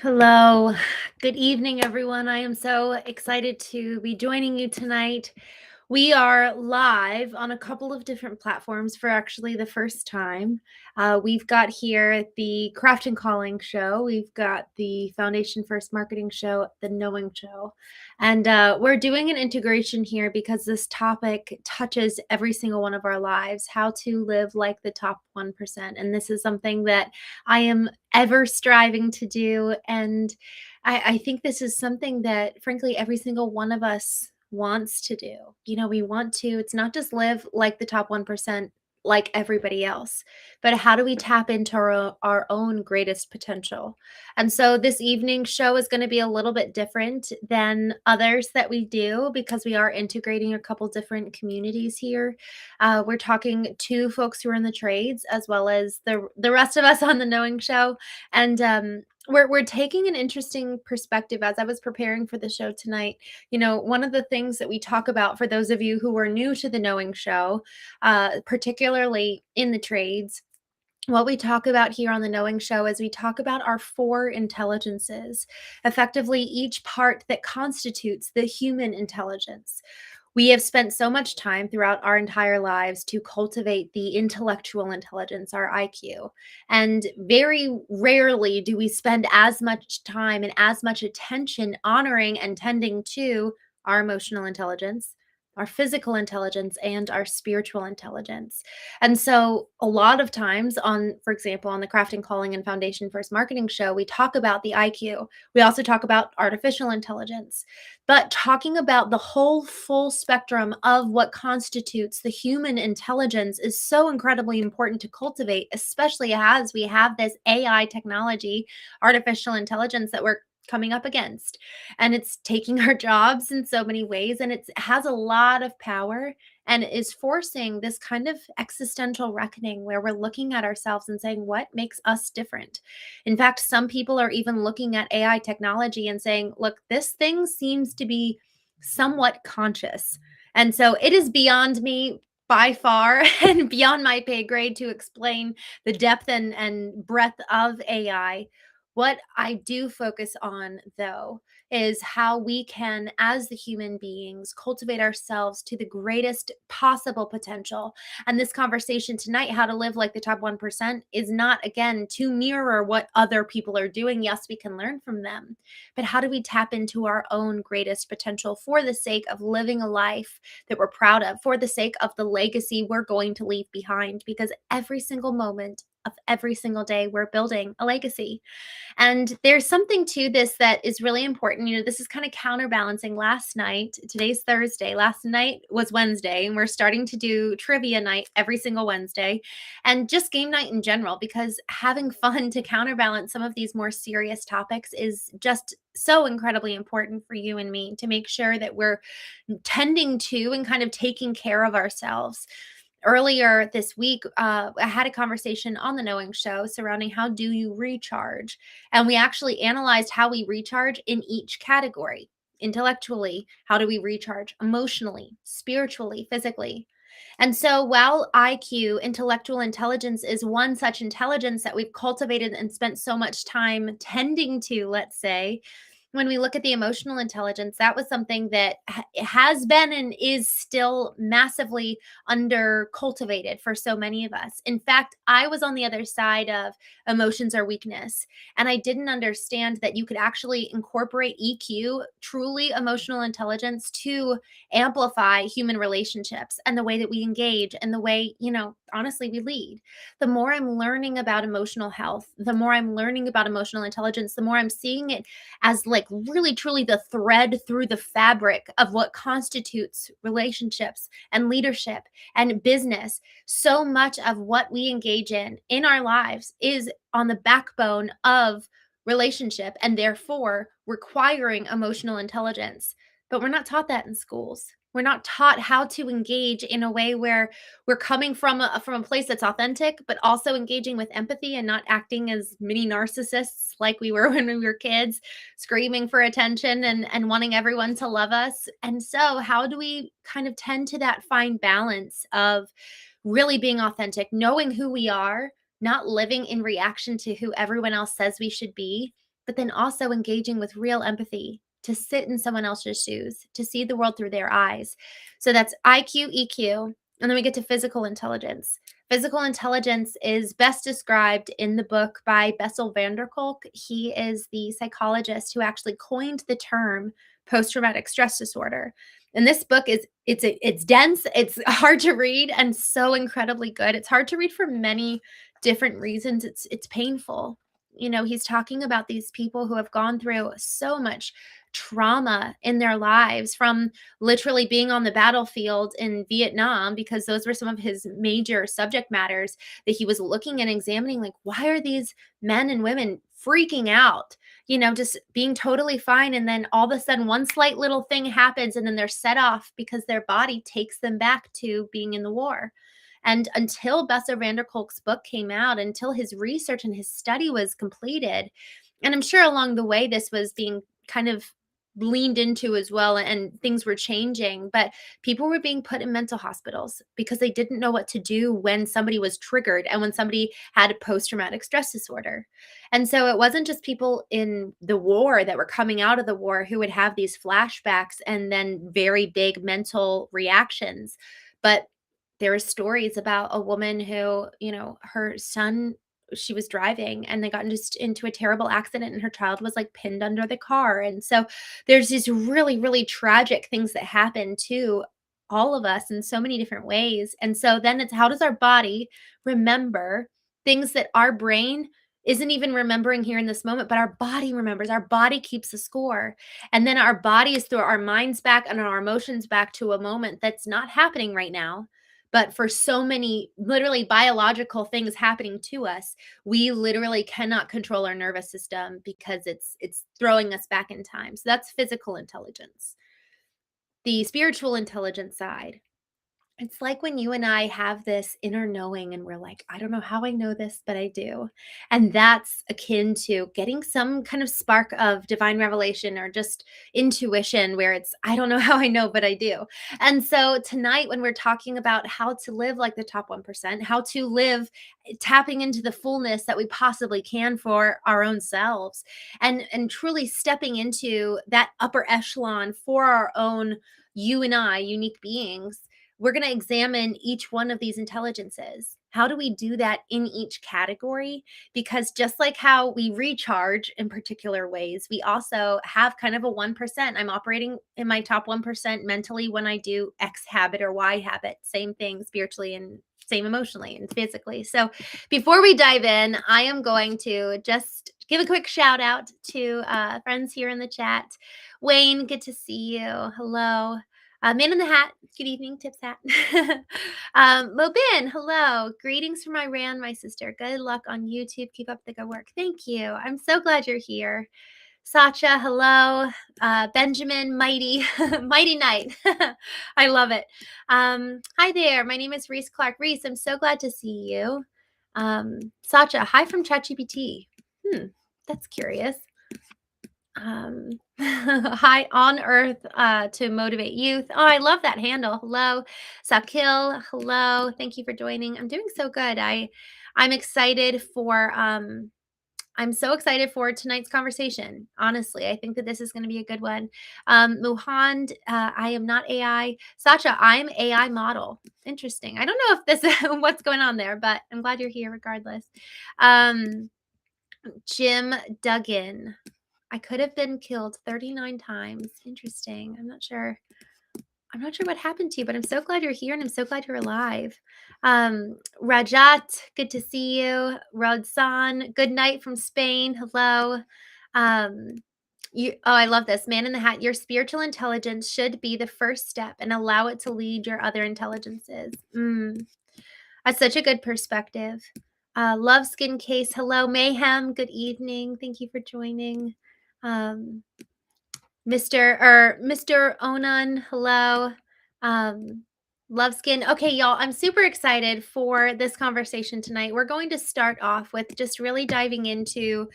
Hello. Good evening, everyone. I am so excited to be joining you tonight. We are live on a couple of different platforms for actually the first time. We've got here the Craft and Calling show. We've got the Foundation First Marketing show, the Knowing show. And we're doing an integration here because this topic touches every single one of our lives, how to live like the top 1%. And this is something that I am ever striving to do. And I think this is something that, frankly, every single one of us wants to do. We want to, it's not just live like the top 1%, like everybody else, but how do we tap into our own greatest potential? And so this evening's show is going to be a little bit different than others that we do because we are integrating a couple different communities here. We're talking to folks who are in the trades as well as the rest of us on the Knowing show. And we're taking an interesting perspective as I was preparing for the show tonight. One of the things that we talk about for those of you who are new to the Knowing show, particularly in the trades, what we talk about here on the Knowing show is we talk about our four intelligences, effectively each part that constitutes the human intelligence. We have spent so much time throughout our entire lives to cultivate the intellectual intelligence, our IQ. And very rarely do we spend as much time and as much attention honoring and tending to our emotional intelligence, our physical intelligence, and our spiritual intelligence. And so a lot of times for example, on the Craft and Calling and Foundation First Marketing show, we talk about the IQ. We also talk about artificial intelligence. But talking about the whole full spectrum of what constitutes the human intelligence is so incredibly important to cultivate, especially as we have this AI technology, artificial intelligence that we're coming up against. And it's taking our jobs in so many ways, and it has a lot of power and is forcing this kind of existential reckoning where we're looking at ourselves and saying, what makes us different? In fact, some people are even looking at AI technology and saying, look, this thing seems to be somewhat conscious. And so it is beyond me by far and beyond my pay grade to explain the depth and breadth of AI. What I do focus on, though, is how we can, as the human beings, cultivate ourselves to the greatest possible potential. And this conversation tonight, how to live like the top 1%, is not, again, to mirror what other people are doing. Yes, we can learn from them, but how do we tap into our own greatest potential for the sake of living a life that we're proud of, for the sake of the legacy we're going to leave behind? Because every single moment of every single day, we're building a legacy. And there's something to this that is really important. This is kind of counterbalancing last night. Today's Thursday. Last night was Wednesday, and we're starting to do trivia night every single Wednesday and just game night in general, because having fun to counterbalance some of these more serious topics is just so incredibly important for you and me to make sure that we're tending to and kind of taking care of ourselves. Earlier this week, I had a conversation on the Knowing show surrounding how do you recharge? And we actually analyzed how we recharge in each category. Intellectually, how do we recharge? Emotionally, spiritually, physically. And so while IQ, intellectual intelligence, is one such intelligence that we've cultivated and spent so much time tending to, let's say, when we look at the emotional intelligence, that was something that has been and is still massively under cultivated for so many of us. In fact, I was on the other side of emotions are weakness, and I didn't understand that you could actually incorporate EQ, truly emotional intelligence, to amplify human relationships and the way that we engage and the way, honestly, we lead. The more I'm learning about emotional health, the more I'm learning about emotional intelligence, the more I'm seeing it as like really truly the thread through the fabric of what constitutes relationships and leadership and business. So much of what we engage in our lives is on the backbone of relationship and therefore requiring emotional intelligence. But we're not taught that in schools. We're not taught how to engage in a way where we're coming from a place that's authentic, but also engaging with empathy and not acting as mini narcissists like we were when we were kids, screaming for attention and wanting everyone to love us. And so how do we kind of tend to that fine balance of really being authentic, knowing who we are, not living in reaction to who everyone else says we should be, but then also engaging with real empathy, to sit in someone else's shoes, to see the world through their eyes. So that's IQ, EQ, and then we get to physical intelligence. Physical intelligence is best described in the book by Bessel van der Kolk. He is the psychologist who actually coined the term post-traumatic stress disorder. And this book is it's dense, it's hard to read, and so incredibly good. It's hard to read for many different reasons. It's painful. You know, he's talking about these people who have gone through so much trauma in their lives, from literally being on the battlefield in Vietnam, because those were some of his major subject matters that he was looking and examining. Like, why are these men and women freaking out? You know, just being totally fine. And then all of a sudden, one slight little thing happens, and then they're set off because their body takes them back to being in the war. And until Bessel van der Kolk's book came out, until his research and his study was completed, and I'm sure along the way this was being kind of leaned into as well, and things were changing, but people were being put in mental hospitals because they didn't know what to do when somebody was triggered and when somebody had a post-traumatic stress disorder. And so it wasn't just people in the war that were coming out of the war who would have these flashbacks and then very big mental reactions, but there were stories about a woman who, you know, her son, she was driving and they got into a terrible accident, and her child was like pinned under the car. And so there's these really, really tragic things that happen to all of us in so many different ways. And so then it's, how does our body remember things that our brain isn't even remembering here in this moment, but our body remembers? Our body keeps a score. And then our bodies throw our minds back and our emotions back to a moment that's not happening right now. But for so many literally biological things happening to us, we literally cannot control our nervous system because it's throwing us back in time. So that's physical intelligence. The spiritual intelligence side, it's like when you and I have this inner knowing and we're like, I don't know how I know this, but I do. And that's akin to getting some kind of spark of divine revelation or just intuition, where it's, I don't know how I know, but I do. And so tonight, when we're talking about how to live like the top 1%, how to live tapping into the fullness that we possibly can for our own selves, and truly stepping into that upper echelon for our own, you and I, unique beings, we're going to examine each one of these intelligences. How do we do that in each category? Because just like how we recharge in particular ways, we also have kind of a 1%. I'm operating in my top 1% mentally when I do X habit or Y habit. Same thing spiritually and same emotionally and physically. So before we dive in, I am going to just give a quick shout out to friends here in the chat. Wayne, good to see you. Hello. Man in the Hat, good evening, Tips Hat. Mobin, hello. Greetings from Iran, my sister. Good luck on YouTube. Keep up the good work. Thank you. I'm so glad you're here. Sacha, hello. Benjamin, Mighty, Mighty Knight. I love it. Hi there. My name is Reese Clark. Reese, I'm so glad to see you. Sacha, hi from ChatGPT. That's curious. Hi on earth to motivate youth. Oh, I love that handle. Hello, Sakil. Hello, thank you for joining. I'm doing so good. I'm excited for I'm so excited for tonight's conversation. Honestly, I think that this is going to be a good one. Muhand, I am not AI. Sacha, I'm AI model. Interesting. I don't know if this what's going on there, but I'm glad you're here regardless. Jim Duggan. I could have been killed 39 times. Interesting. I'm not sure what happened to you, but I'm so glad you're here and I'm so glad you're alive. Rajat, good to see you. Rodsan, good night from Spain. Hello. I love this. Man in the Hat, your spiritual intelligence should be the first step and allow it to lead your other intelligences. That's such a good perspective. Love Skin Case, hello. Mayhem, good evening. Thank you for joining. Mr. Onan, hello. Love Skin. Okay, y'all, I'm super excited for this conversation tonight. We're going to start off with just really diving into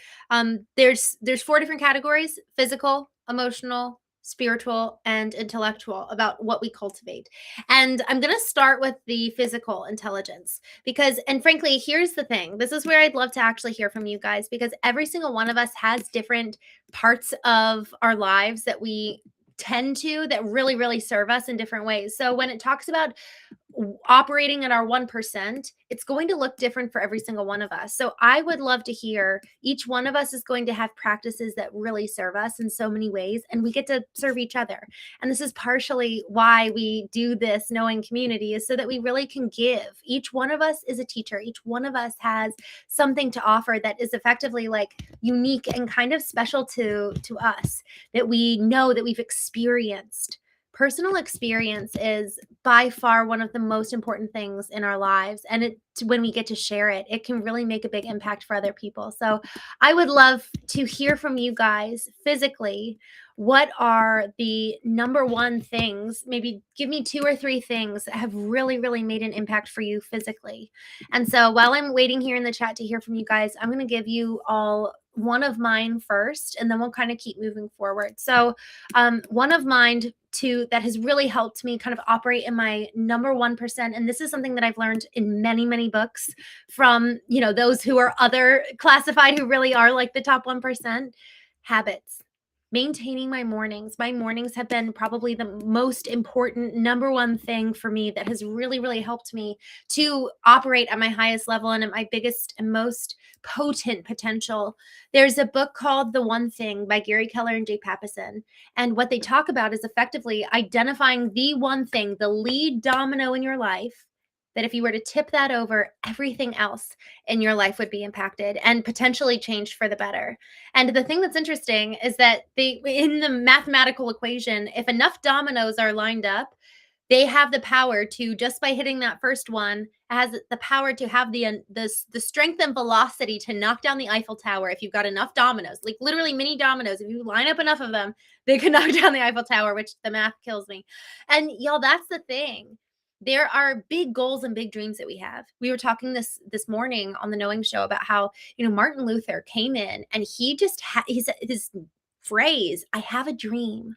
there's 4 different categories: physical, emotional, spiritual, and intellectual about what we cultivate. And I'm going to start with the physical intelligence because, and frankly, here's the thing. This is where I'd love to actually hear from you guys, because every single one of us has different parts of our lives that we tend to that really, really serve us in different ways. So when it talks about operating at our 1%, it's going to look different for every single one of us. So I would love to hear, each one of us is going to have practices that really serve us in so many ways, and we get to serve each other. And this is partially why we do this knowing community, is so that we really can give. Each one of us is a teacher. Each one of us has something to offer that is effectively like unique and kind of special to us, that we know, that we've experienced. Personal experience is by far one of the most important things in our lives. And when we get to share it, it can really make a big impact for other people. So I would love to hear from you guys physically. What are the number one things? Maybe give me 2 or 3 things that have really, really made an impact for you physically. And so while I'm waiting here in the chat to hear from you guys, I'm going to give you all one of mine first, and then we'll kind of keep moving forward. So one of mine too that has really helped me kind of operate in my number 1%, and this is something that I've learned in many, many books from, those who are other classified, who really are like the top 1%. Habits. Maintaining my mornings. My mornings have been probably the most important number one thing for me that has really, really helped me to operate at my highest level and at my biggest and most potent potential. There's a book called The One Thing by Gary Keller and Jay Papasan. And what they talk about is effectively identifying the one thing, the lead domino in your life, that if you were to tip that over, everything else in your life would be impacted and potentially changed for the better. And the thing that's interesting is that in the mathematical equation, if enough dominoes are lined up, they have the power to, just by hitting that first one, it has the power to have the strength and velocity to knock down the Eiffel Tower if you've got enough dominoes, like literally mini dominoes. If you line up enough of them, they can knock down the Eiffel Tower, which the math kills me. And y'all, that's the thing. There are big goals and big dreams that we have. We were talking this morning on the Knowing Show about how, Martin Luther came in and he just his phrase, "I have a dream."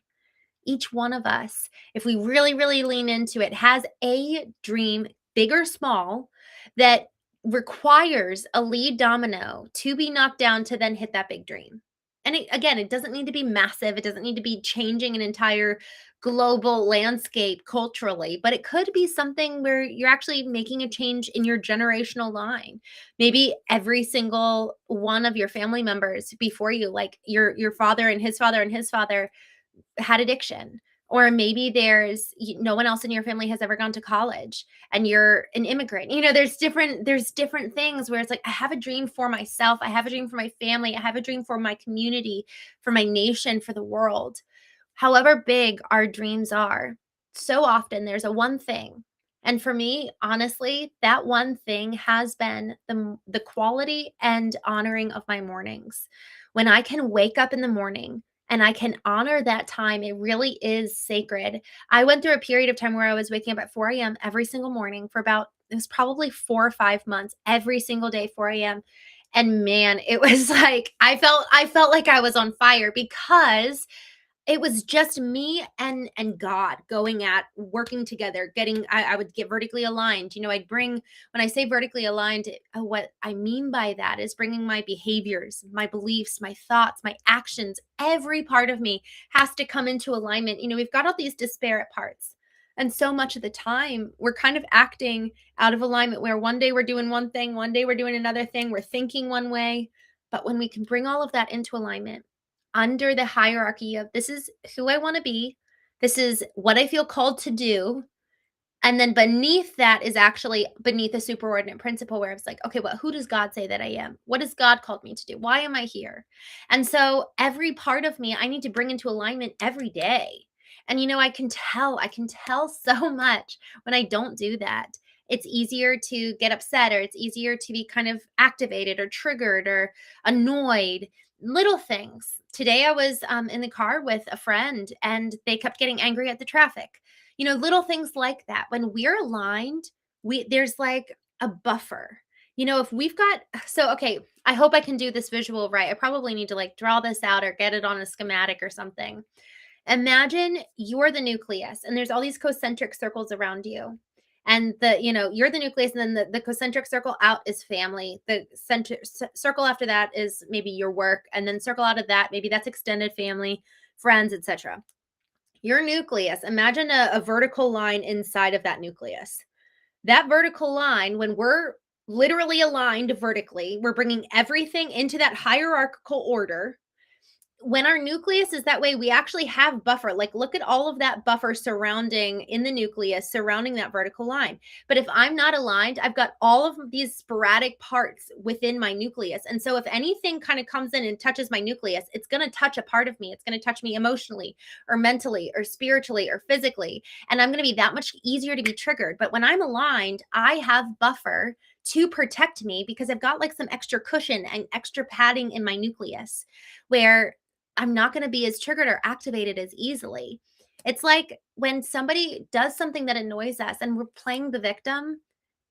Each one of us, if we really, really lean into it, has a dream, big or small, that requires a lead domino to be knocked down to then hit that big dream. And again, it doesn't need to be massive. It doesn't need to be changing an entire global landscape culturally, but it could be something where you're actually making a change in your generational line. Maybe every single one of your family members before you, like your father and his father and his father, had addiction. Or maybe there's no one else in your family has ever gone to college and you're an immigrant. There's different things where it's like, I have a dream for myself. I have a dream for my family. I have a dream for my community, for my nation, for the world. However big our dreams are, so often there's a one thing. And for me, honestly, that one thing has been the quality and honoring of my mornings. When I can wake up in the morning and I can honor that time, it really is sacred. I went through a period of time where I was waking up at 4 a.m. every single morning for it was probably 4 or 5 months, every single day, 4 a.m. And man, it was like, I felt like I was on fire, because it was just me and God working together, I would get vertically aligned. When I say vertically aligned, what I mean by that is bringing my behaviors, my beliefs, my thoughts, my actions, every part of me has to come into alignment. We've got all these disparate parts. And so much of the time, we're kind of acting out of alignment, where one day we're doing one thing, one day we're doing another thing, we're thinking one way. But when we can bring all of that into alignment, under the hierarchy of, this is who I want to be, this is what I feel called to do, and then beneath that is actually beneath a superordinate principle where it's like, okay, well, who does God say that I am? What has God called me to do? Why am I here? And so every part of me, I need to bring into alignment every day. And I can tell so much when I don't do that. It's easier to get upset, or it's easier to be kind of activated or triggered or annoyed. Little things. Today I was in the car with a friend and they kept getting angry at the traffic. Little things like that. When we're aligned, there's like a buffer. If we've got, okay, I hope I can do this visual right. I probably need to like draw this out or get it on a schematic or something. Imagine you're the nucleus and there's all these concentric circles around you. And you're the nucleus, and then the concentric circle out is family. The circle after that is maybe your work, and then circle out of that, maybe that's extended family, friends, etc. Your nucleus, imagine a vertical line inside of that nucleus. That vertical line, when we're literally aligned vertically, we're bringing everything into that hierarchical order. When our nucleus is that way, we actually have buffer. Like, look at all of that buffer surrounding in the nucleus, surrounding that vertical line. But if I'm not aligned, I've got all of these sporadic parts within my nucleus. And so if anything kind of comes in and touches my nucleus, it's going to touch a part of me. It's going to touch me emotionally or mentally or spiritually or physically. And I'm going to be that much easier to be triggered. But when I'm aligned, I have buffer to protect me because I've got like some extra cushion and extra padding in my nucleus where I'm not going to be as triggered or activated as easily. It's like when somebody does something that annoys us and we're playing the victim.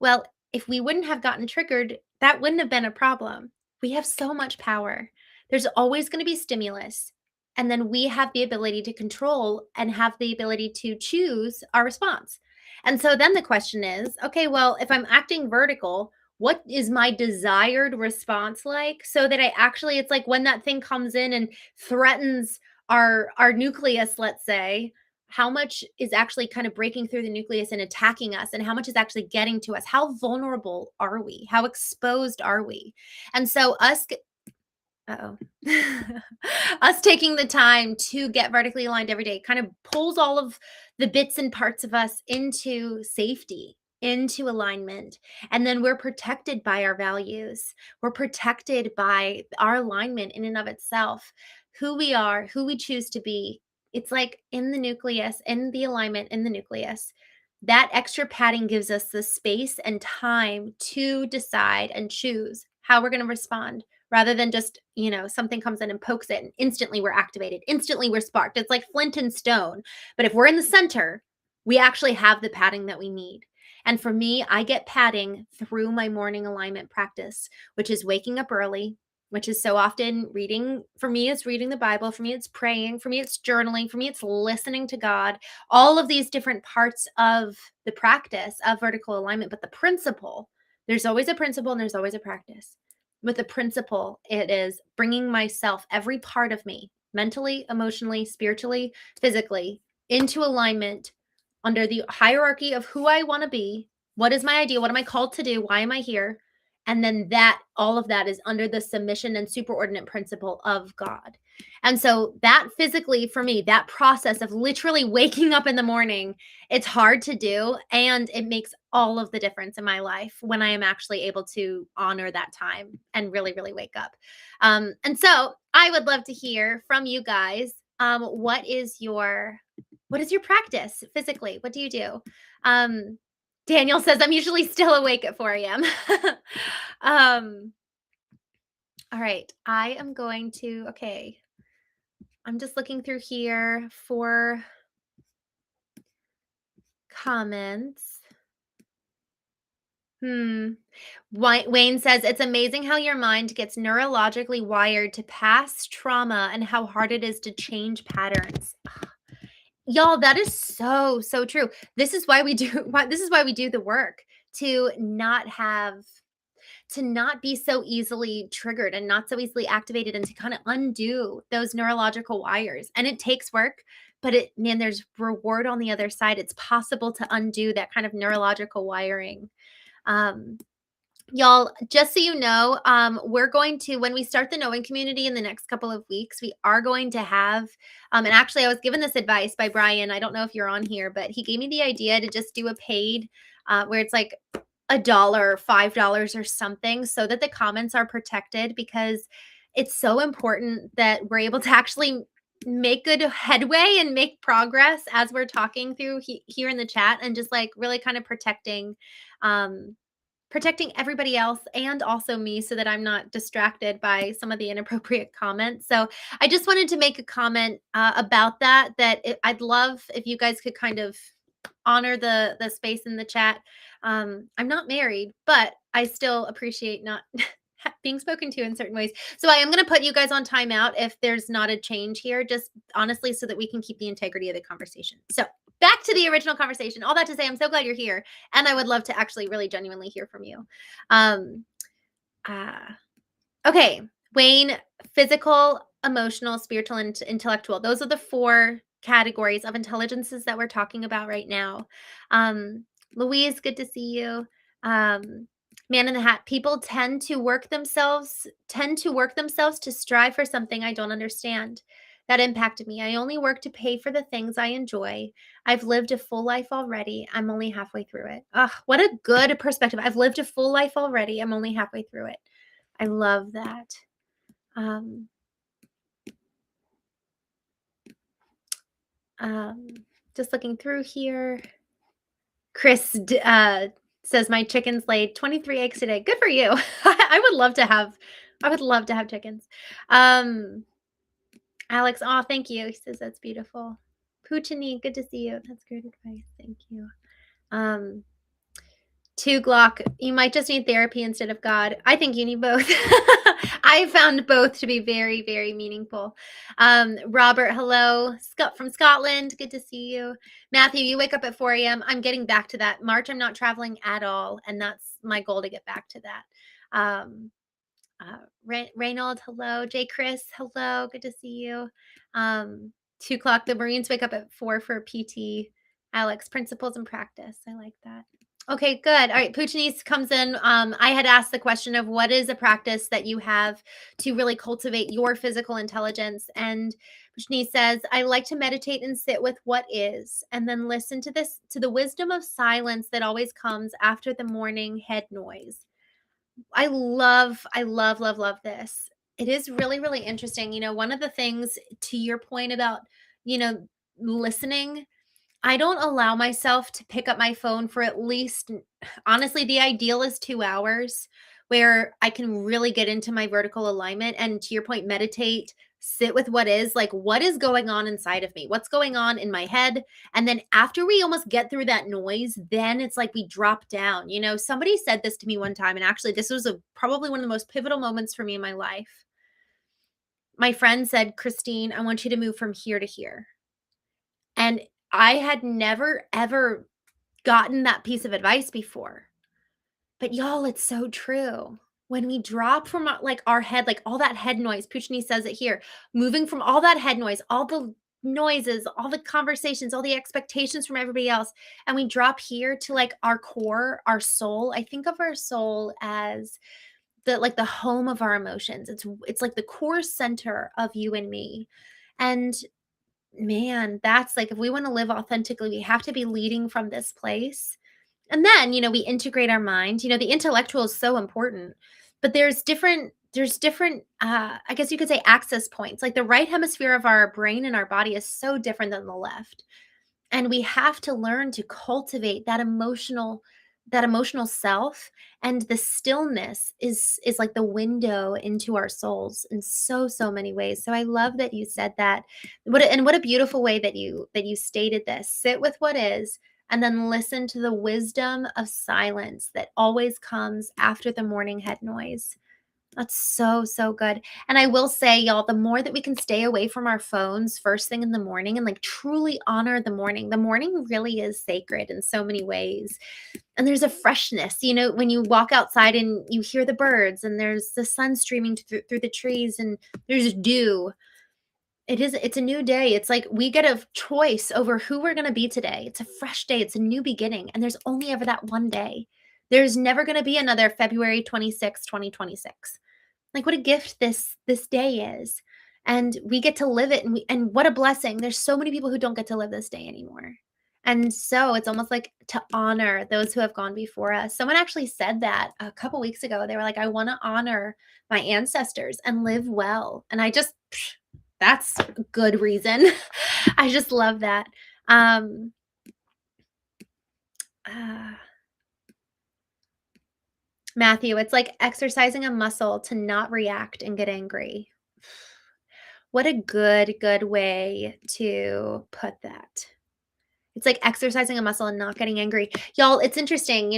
Well, if we wouldn't have gotten triggered, that wouldn't have been a problem. We have so much power. There's always going to be stimulus. And then we have the ability to control and have the ability to choose our response. And so then the question is, okay, well, if I'm acting vertical, what is my desired response like, so that it's like when that thing comes in and threatens our nucleus, let's say, how much is actually kind of breaking through the nucleus and attacking us, and how much is actually getting to us? How vulnerable are we? How exposed are we? And so uh-oh. Us taking the time to get vertically aligned every day kind of pulls all of the bits and parts of us into safety, into alignment. And then we're protected by our values. We're protected by our alignment in and of itself, who we are, who we choose to be. It's like in the nucleus, in the alignment in the nucleus. That extra padding gives us the space and time to decide and choose how we're going to respond, rather than just, something comes in and pokes it and instantly we're activated, instantly we're sparked. It's like flint and stone. But if we're in the center, we actually have the padding that we need. And for me, I get padding through my morning alignment practice, which is waking up early, which is so often reading. For me, it's reading the Bible. For me, it's praying. For me, it's journaling. For me, it's listening to God. All of these different parts of the practice of vertical alignment. But the principle, there's always a principle and there's always a practice. With the principle, it is bringing myself, every part of me, mentally, emotionally, spiritually, physically, into alignment under the hierarchy of who I want to be. What is my idea? What am I called to do? Why am I here? And then all of that is under the submission and superordinate principle of God. And so that physically, for me, that process of literally waking up in the morning, it's hard to do. And it makes all of the difference in my life when I am actually able to honor that time and really, really wake up. And so I would love to hear from you guys. What is your practice physically? What do you do? Daniel says, I'm usually still awake at 4 a.m. All right. I am going to, okay. I'm just looking through here for comments. Wayne says, it's amazing how your mind gets neurologically wired to past trauma and how hard it is to change patterns. Y'all, that is so, so true. This is why we do the work, to not be so easily triggered and not so easily activated, and to kind of undo those neurological wires. And it takes work, but there's reward on the other side. It's possible to undo that kind of neurological wiring. Y'all, just so you know, we're going to, when we start the Knowing community in the next couple of weeks, we are going to have, and actually I was given this advice by Brian. I don't know if you're on here, but he gave me the idea to just do a paid, where it's like $1, $5 or something, so that the comments are protected, because it's so important that we're able to actually make good headway and make progress as we're talking through here in the chat, and just like really kind of protecting everybody else and also me, so that I'm not distracted by some of the inappropriate comments. So I just wanted to make a comment about that, I'd love if you guys could kind of honor the space in the chat. I'm not married, but I still appreciate not being spoken to in certain ways. So I am going to put you guys on timeout if there's not a change here, just honestly, so that we can keep the integrity of the conversation. So back to the original conversation. All that to say, I'm so glad you're here, and I would love to actually really genuinely hear from you. Um, uh, okay, Wayne, physical, emotional, spiritual, and intellectual. Those are the 4 categories of intelligences that we're talking about right now. Louise, good to see you. Man in the Hat, people tend to work themselves to strive for something I don't understand. That impacted me. I only work to pay for the things I enjoy. I've lived a full life already. I'm only halfway through it. Ugh, what a good perspective. I've lived a full life already. I'm only halfway through it. I love that. Um, um, just looking through here. Chris says my chickens laid 23 eggs today. Good for you. I would love to have chickens. Alex, oh, thank you. He says that's beautiful. Puccini, good to see you. That's great advice. Thank you. 2 Glock, you might just need therapy instead of God. I think you need both. I found both to be very, very meaningful. Robert, hello. Scott from Scotland, good to see you. Matthew, you wake up at 4 a.m. I'm getting back to that. March, I'm not traveling at all, and that's my goal, to get back to that. Reynold, hello. J. Chris, hello. Good to see you. 2 o'clock, the Marines wake up at 4 for PT. Alex, principles and practice. I like that. Okay, good. All right, Puccinis comes in. I had asked the question of what is a practice that you have to really cultivate your physical intelligence, and Puccini says, I like to meditate and sit with what is, and then listen to the wisdom of silence that always comes after the morning head noise. I love, love this. It is really, really interesting. One of the things, to your point about, listening, I don't allow myself to pick up my phone for at least, honestly, the ideal is 2 hours where I can really get into my vertical alignment and, to your point, meditate, sit with what is going on inside of me? What's going on in my head? And then after we almost get through that noise, then it's like we drop down. Somebody said this to me one time, and actually this was probably one of the most pivotal moments for me in my life. My friend said, Christine, I want you to move from here to here. And I had never, ever gotten that piece of advice before. But y'all, it's so true. When we drop from our head, like all that head noise, Puccini says it here, moving from all that head noise, all the noises, all the conversations, all the expectations from everybody else, and we drop here to our core, our soul. I think of our soul as the home of our emotions. It's like the core center of you and me. And man, that's if we want to live authentically, we have to be leading from this place. And then, we integrate our mind. The intellectual is so important, but there's different, I guess you could say, access points. Like the right hemisphere of our brain and our body is so different than the left. And we have to learn to cultivate that emotional self, and the stillness is like the window into our souls in so many ways. So I love that you said that. What a beautiful way that you stated this. Sit with what is, and then listen to the wisdom of silence that always comes after the morning head noise. That's so good. And I will say, y'all, the more that we can stay away from our phones first thing in the morning and truly honor the morning really is sacred in so many ways. And there's a freshness, when you walk outside and you hear the birds and there's the sun streaming through the trees and there's dew. It's a new day. It's like we get a choice over who we're going to be today. It's a fresh day. It's a new beginning. And there's only ever that one day. There's never going to be another February 26, 2026. What a gift this day is. And we get to live it, and what a blessing. There's so many people who don't get to live this day anymore. And so it's almost like to honor those who have gone before us. Someone actually said that a couple weeks ago. They were like, I want to honor my ancestors and live well. And that's a good reason. I just love that. Matthew, it's like exercising a muscle to not react and get angry. What a good way to put that. It's like exercising a muscle and not getting angry. Y'all, it's interesting,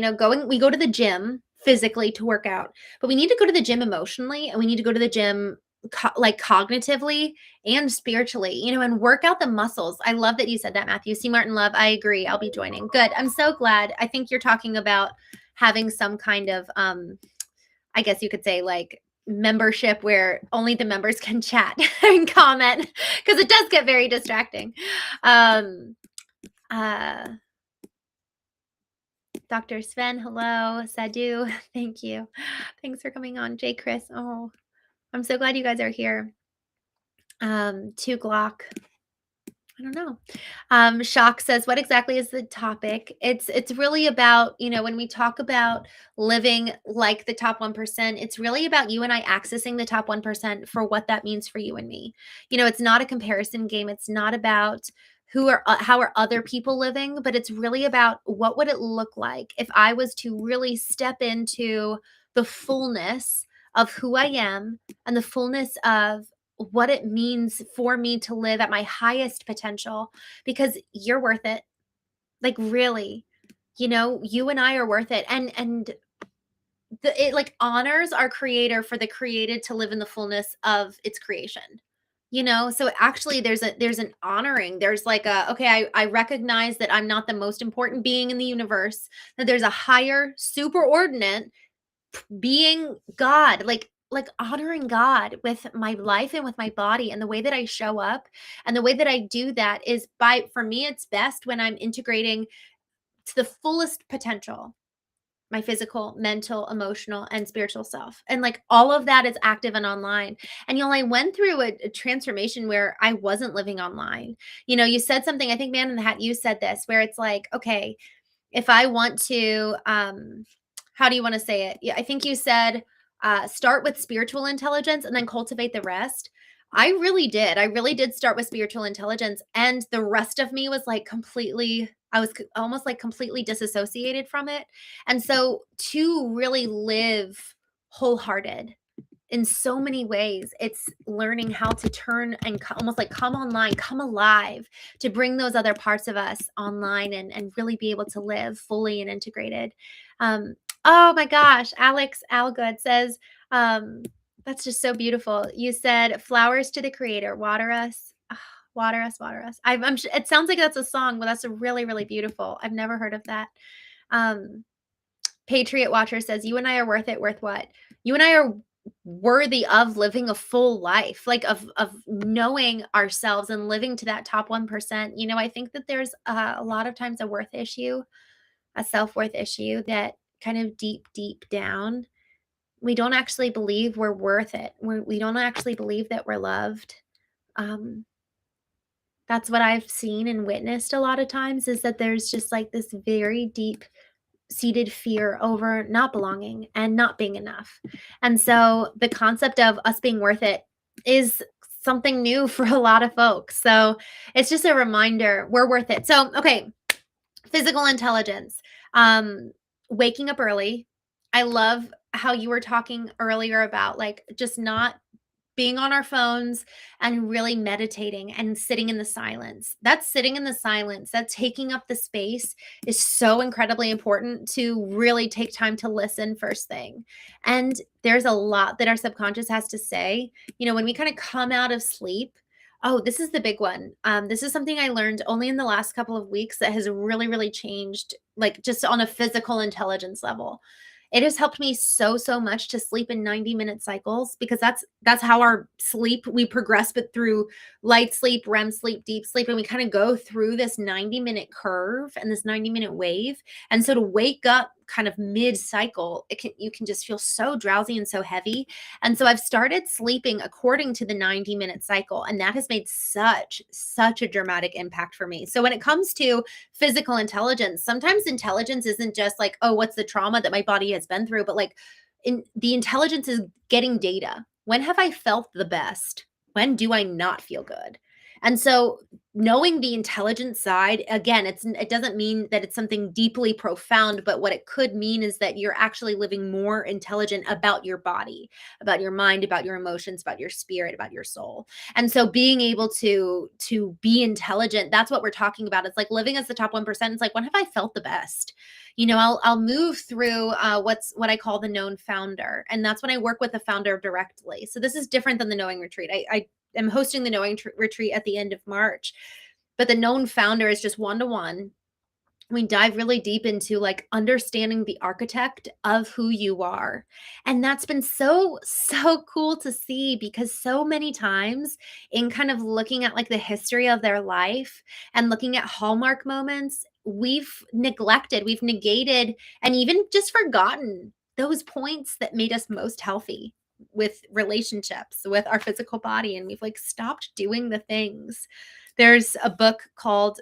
we go to the gym physically to work out, but we need to go to the gym emotionally, and we need to go to the gym like cognitively and spiritually, and work out the muscles. I love that you said that, Matthew. C. Martin Love, I agree. I'll be joining. Good. I'm so glad. I think you're talking about having some kind of, I guess you could say, like, membership where only the members can chat and comment, because it does get very distracting. Dr. Sven, hello. Sadhu, thank you. Thanks for coming on. J. Chris, oh, I'm so glad you guys are here. 2 Glock. I don't know. Shock says, what exactly is the topic? It's really about, when we talk about living like the top 1%, it's really about you and I accessing the top 1% for what that means for you and me. It's not a comparison game. It's not about how are other people living, but it's really about what would it look like if I was to really step into the fullness of who I am and the fullness of what it means for me to live at my highest potential, because you're worth it. Like, really, you and I are worth it. And it like honors our creator for the created to live in the fullness of its creation. So actually there's an honoring. There's like okay, I recognize that I'm not the most important being in the universe, that there's a higher superordinate being, God, like honoring God with my life and with my body and the way that I show up. And the way that I do that is for me, it's best when I'm integrating to the fullest potential my physical, mental, emotional, and spiritual self. And like all of that is active and online. And I went through a transformation where I wasn't living online. You said something, I think Man in the Hat, you said this, where it's like, okay, if I want to, how do you want to say it? Yeah, I think you said start with spiritual intelligence and then cultivate the rest. I really did. I really did start with spiritual intelligence, and the rest of me was like I was almost like completely disassociated from it. And so to really live wholehearted in so many ways, it's learning how to turn and almost like come online, come alive, to bring those other parts of us online and really be able to live fully and integrated. Oh my gosh, Alex Algood says, that's just so beautiful. You said flowers to the creator, water us. Ah, water us, water us. It sounds like that's a song, but that's a really, really beautiful. I've never heard of that. Patriot Watcher says, you and I are worth it. Worth what? You and I are worthy of living a full life, like of knowing ourselves and living to that top 1%. I think that there's a lot of times a worth issue, a self-worth issue, that kind of deep down, we don't actually believe we're worth it. We don't actually believe that we're loved. That's what I've seen and witnessed a lot of times, is that there's just like this very deep seated fear over not belonging and not being enough. And so the concept of us being worth it is something new for a lot of folks. So it's just a reminder we're worth it. So, okay, physical intelligence, waking up early. I love how you were talking earlier about like just not being on our phones and really meditating and sitting in the silence. That sitting in the silence, that taking up the space is so incredibly important, to really take time to listen first thing. And there's a lot that our subconscious has to say. When we kind of come out of sleep, oh, this is the big one. This is something I learned only in the last couple of weeks that has really, really changed, like just on a physical intelligence level. It has helped me so much to sleep in 90-minute cycles, because that's how our sleep, we progress, but through light sleep, REM sleep, deep sleep, and we kind of go through this 90-minute curve and this 90-minute wave. And so to wake up kind of mid-cycle, you can just feel so drowsy and so heavy. And so I've started sleeping according to the 90-minute cycle, and that has made such a dramatic impact for me. So when it comes to physical intelligence, sometimes intelligence isn't just like, oh, what's the trauma that my body has been through, but like the intelligence is getting data. When have I felt the best? When do I not feel good? And so knowing the intelligent side, again, it doesn't mean that it's something deeply profound, but what it could mean is that you're actually living more intelligent about your body, about your mind, about your emotions, about your spirit, about your soul. And so being able to be intelligent, that's what we're talking about. It's like living as the top 1%. It's like, when have I felt the best? I'll move through what I call the known founder, and that's when I work with the founder directly. So this is different than the knowing retreat. I am hosting the knowing retreat at the end of March, but the known founder is just one-to-one. We dive really deep into like understanding the architect of who you are. And that's been so cool to see, because so many times in kind of looking at like the history of their life and looking at hallmark moments, we've neglected, we've negated, and even just forgotten those points that made us most healthy with relationships, with our physical body. And we've like stopped doing the things. There's a book called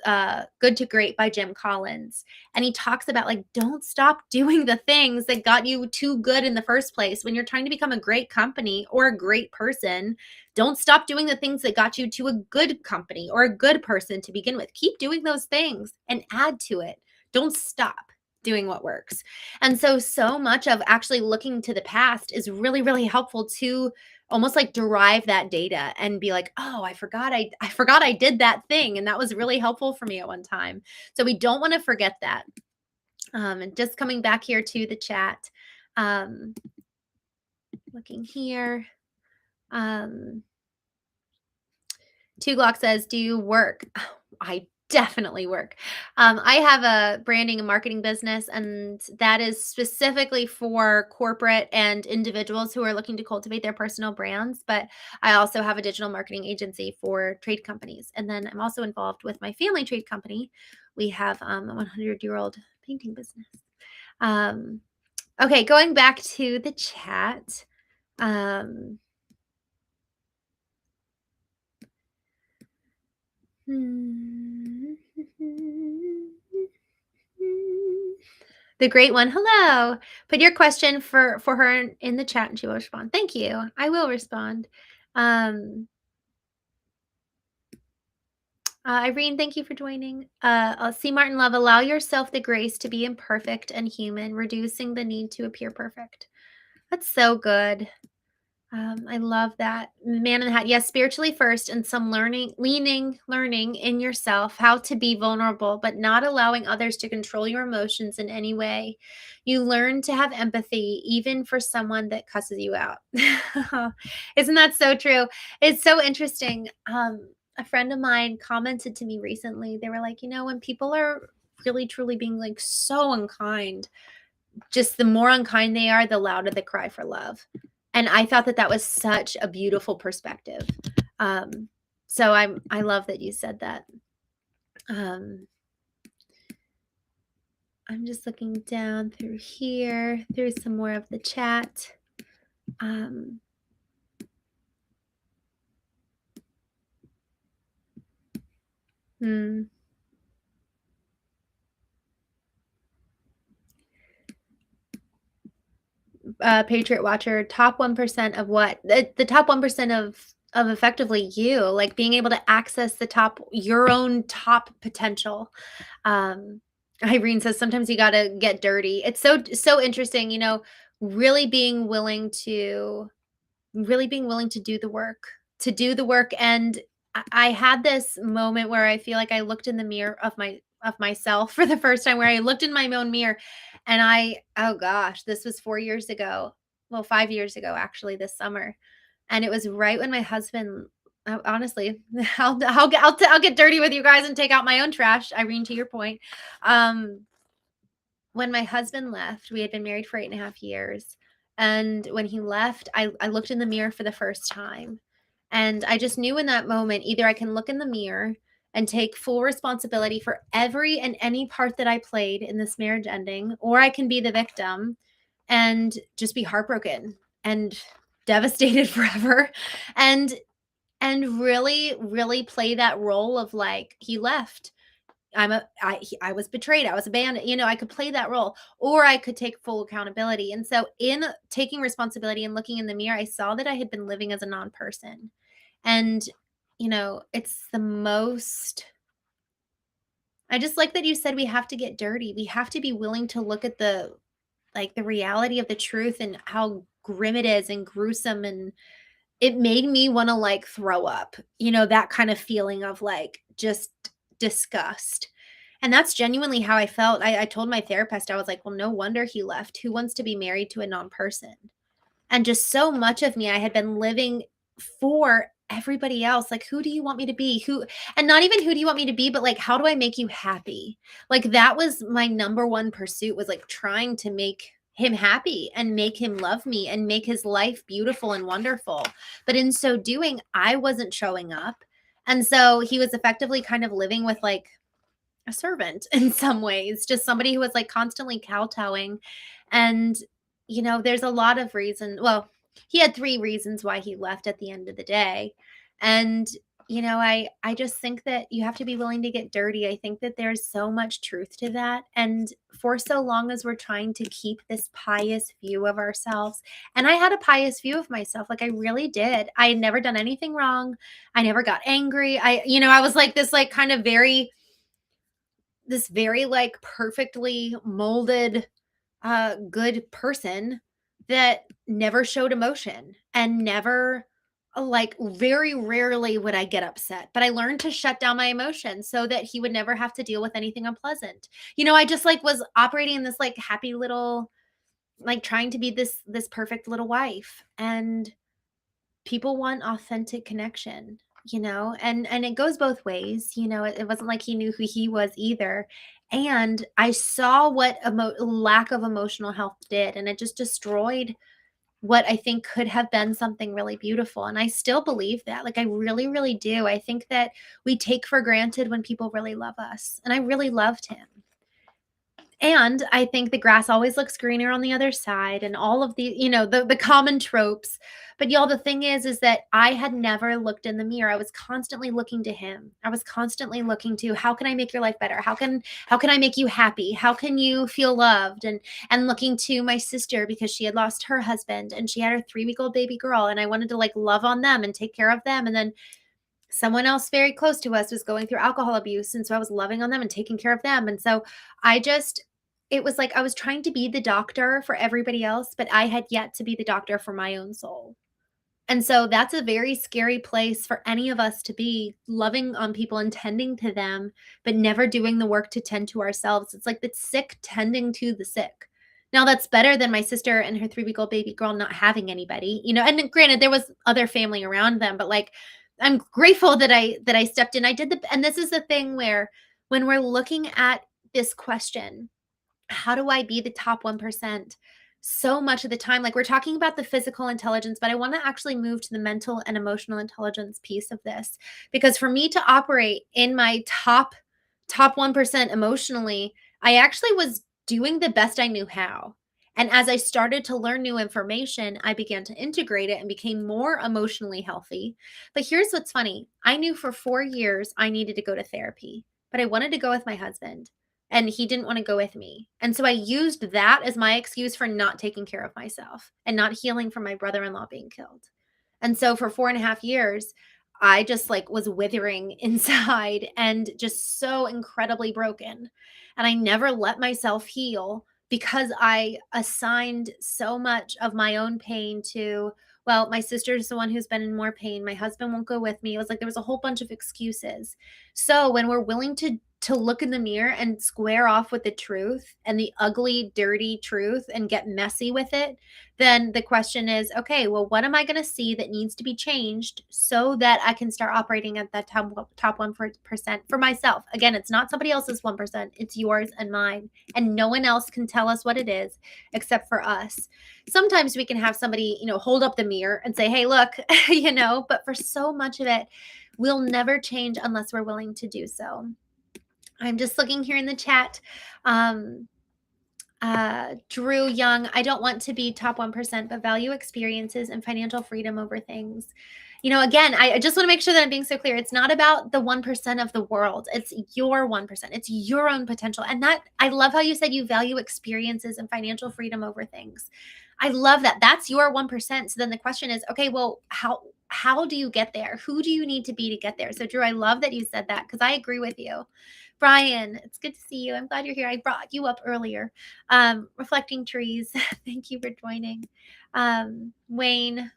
Good to Great by Jim Collins. And he talks about like, don't stop doing the things that got you too good in the first place. When you're trying to become a great company or a great person, don't stop doing the things that got you to a good company or a good person to begin with. Keep doing those things and add to it. Don't stop doing what works. And so much of actually looking to the past is really, really helpful to almost like derive that data and be like, oh, I forgot I did that thing. And that was really helpful for me at one time. So we don't want to forget that. And just coming back here to the chat, looking here. 𝐤𝐚𝐢𝐥𝐲 says, do you work? Oh, I definitely work. I have a branding and marketing business, and that is specifically for corporate and individuals who are looking to cultivate their personal brands. But I also have a digital marketing agency for trade companies. And then I'm also involved with my family trade company. We have a 100-year-old painting business. Okay, going back to the chat. The great one. Hello. Put your question for her in the chat and she will respond. Thank you. I will respond. Irene, thank you for joining. C. Martin Love, allow yourself the grace to be imperfect and human, reducing the need to appear perfect. That's so good. I love that. Man in the Hat. Yes, spiritually first, and some learning in yourself how to be vulnerable, but not allowing others to control your emotions in any way. You learn to have empathy, even for someone that cusses you out. Isn't that so true? It's so interesting. A friend of mine commented to me recently. They were like, when people are really, truly being like so unkind, just the more unkind they are, the louder the cry for love. And I thought that was such a beautiful perspective. So I love that you said that. I'm just looking down through here, through some more of the chat. Patriot Watcher, top 1% of what? The top 1% of effectively you, like being able to access your own top potential. Irene says sometimes you got to get dirty. It's so interesting, really being willing to do the work. And I had this moment where I feel like I looked in the mirror of myself for the first time, where I looked in my own mirror, and oh gosh, this was 4 years ago. Well, 5 years ago, actually, this summer. And it was right when my husband, honestly, I'll get dirty with you guys and take out my own trash, Irene, to your point. When my husband left, we had been married for 8.5 years. And when he left, I looked in the mirror for the first time. And I just knew in that moment, either I can look in the mirror and take full responsibility for every and any part that I played in this marriage ending, or I can be the victim and just be heartbroken and devastated forever. And really, really play that role of like, he left. I was betrayed. I was abandoned. I could play that role, or I could take full accountability. And so in taking responsibility and looking in the mirror, I saw that I had been living as a non-person. And, it's the most I just like that you said we have to get dirty. We have to be willing to look at the reality of the truth and how grim it is and gruesome, and it made me wanna, like, throw up, that kind of feeling of, like, just disgust, and that's genuinely how I felt. I told my therapist, I was like, "Well, no wonder he left. Who wants to be married to a non-person?" And just so much of me, I had been living for everybody else. Like, who do you want me to be? And not even who do you want me to be, but like, how do I make you happy? Like, that was my number one pursuit, was like trying to make him happy and make him love me and make his life beautiful and wonderful. But in so doing, I wasn't showing up. And so he was effectively kind of living with like a servant in some ways, just somebody who was like constantly kowtowing. And, there's a lot of reason. Well, he had three reasons why he left at the end of the day. And, I just think that you have to be willing to get dirty. I think that there's so much truth to that. And for so long as we're trying to keep this pious view of ourselves, and I had a pious view of myself, like I really did. I had never done anything wrong. I never got angry. I was like this, like kind of very like perfectly molded good person that never showed emotion and never like very rarely would I get upset, but I learned to shut down my emotions so that he would never have to deal with anything unpleasant. I just like was operating in this like happy little, like trying to be this perfect little wife, and people want authentic connection, and it goes both ways. It wasn't like he knew who he was either. And I saw what lack of emotional health did, and it just destroyed what I think could have been something really beautiful. And I still believe that. Like, I really, really do. I think that we take for granted when people really love us. And I really loved him. And I think the grass always looks greener on the other side, and all of the common tropes. But y'all, the thing is that I had never looked in the mirror. I was constantly looking to him. I was constantly looking to, how can I make your life better? How can I make you happy? How can you feel loved? And looking to my sister, because she had lost her husband and she had her 3-week-old baby girl, and I wanted to like love on them and take care of them. And then someone else very close to us was going through alcohol abuse, and so I was loving on them and taking care of them. And so I just it was like I was trying to be the doctor for everybody else, but I had yet to be the doctor for my own soul. And so that's a very scary place for any of us to be, loving on people and tending to them, but never doing the work to tend to ourselves. It's like the sick tending to the sick. Now that's better than my sister and her 3-week-old baby girl not having anybody, and granted there was other family around them, but like I'm grateful that I stepped in. I did and this is the thing where when we're looking at this question, how do I be the top 1%? So much of the time, like we're talking about the physical intelligence, but I want to actually move to the mental and emotional intelligence piece of this. Because for me to operate in my top 1% emotionally, I actually was doing the best I knew how. And as I started to learn new information, I began to integrate it and became more emotionally healthy. But here's what's funny. I knew for 4 years I needed to go to therapy, but I wanted to go with my husband and he didn't want to go with me. And so I used that as my excuse for not taking care of myself and not healing from my brother-in-law being killed. And so for 4.5 years, I just like was withering inside and just so incredibly broken. And I never let myself heal because I assigned so much of my own pain to, well, my sister's the one who's been in more pain. My husband won't go with me. It was like there was a whole bunch of excuses. So when we're willing to look in the mirror and square off with the truth and the ugly, dirty truth and get messy with it, then the question is, okay, well, what am I going to see that needs to be changed so that I can start operating at that top 1% for myself? Again, it's not somebody else's 1%, it's yours and mine. And no one else can tell us what it is except for us. Sometimes we can have somebody, hold up the mirror and say, hey, look, but for so much of it, we'll never change unless we're willing to do so. I'm just looking here in the chat. Drew Young, I don't want to be top 1%, but value experiences and financial freedom over things. Again, I just want to make sure that I'm being so clear. It's not about the 1% of the world. It's your 1%. It's your own potential. And that, I love how you said you value experiences and financial freedom over things. I love that. That's your 1%. So then the question is, okay, well, how do you get there? Who do you need to be to get there? So Drew, I love that you said that because I agree with you. Brian, it's good to see you. I'm glad you're here. I brought you up earlier. Reflecting trees. Thank you for joining. Wayne,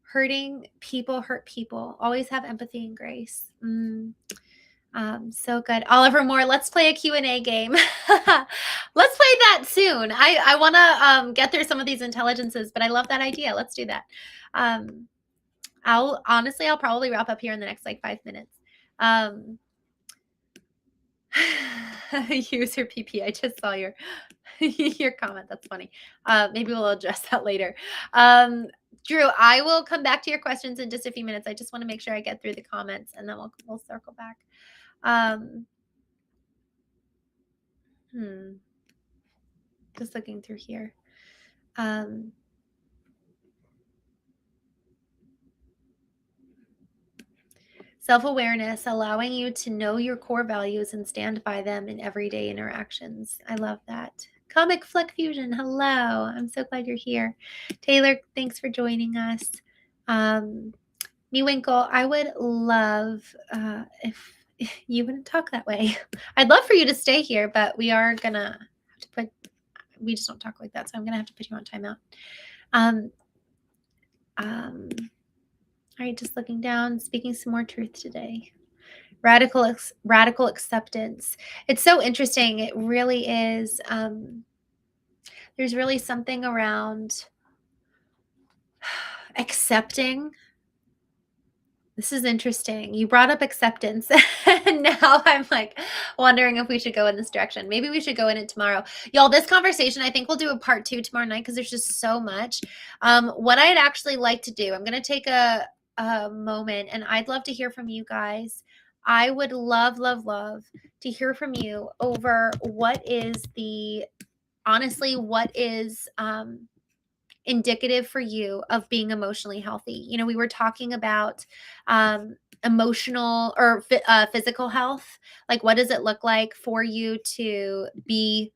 hurting people hurt people. Always have empathy and grace. So good. Oliver Moore, let's play a Q&A game. Let's play that soon. I want to get through some of these intelligences, but I love that idea. Let's do that. I'll probably wrap up here in the next like 5 minutes. User PP, I just saw your your comment. That's funny. Maybe we'll address that later. Drew, I will come back to your questions in just a few minutes. I just want to make sure I get through the comments and then we'll circle back. Just looking through here. Self-awareness, allowing you to know your core values and stand by them in everyday interactions. I love that. Comic Flick Fusion, hello. I'm so glad you're here. Taylor, thanks for joining us. Me Winkle, I would love if you wouldn't talk that way. I'd love for you to stay here, but we are gonna have to we just don't talk like that, so I'm gonna have to put you on timeout. All right, just looking down, speaking some more truth today. Radical acceptance. It's so interesting. It really is. There's really something around accepting. This is interesting. You brought up acceptance, and now I'm like wondering if we should go in this direction. Maybe we should go in it tomorrow. Y'all, this conversation, I think we'll do a part 2 tomorrow night because there's just so much. What I'd actually like to do, I'm going to take a moment, and I'd love to hear from you guys. I would love to hear from you over what is indicative for you of being emotionally healthy. You know, we were talking about emotional or physical health. Like, what does it look like for you to be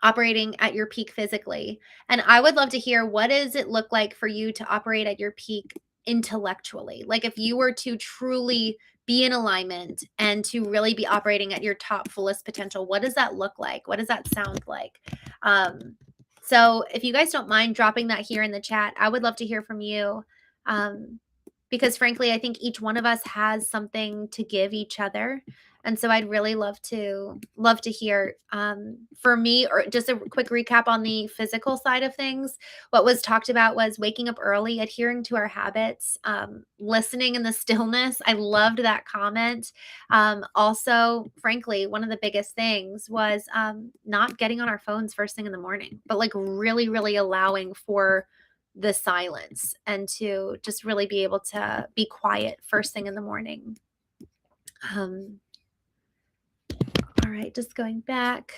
operating at your peak physically? And I would love to hear, what does it look like for you to operate at your peak intellectually? Like, if you were to truly be in alignment and to really be operating at your top fullest potential, what does that look like? What does that sound like? So if you guys don't mind dropping that here in the chat, I would love to hear from you. Because frankly, I think each one of us has something to give each other. And so I'd really love to hear, for me, or just a quick recap on the physical side of things. What was talked about was waking up early, adhering to our habits, listening in the stillness. I loved that comment. Also, frankly, one of the biggest things was not getting on our phones first thing in the morning, but like really, really allowing for the silence and to just really be able to be quiet first thing in the morning. All right, just going back.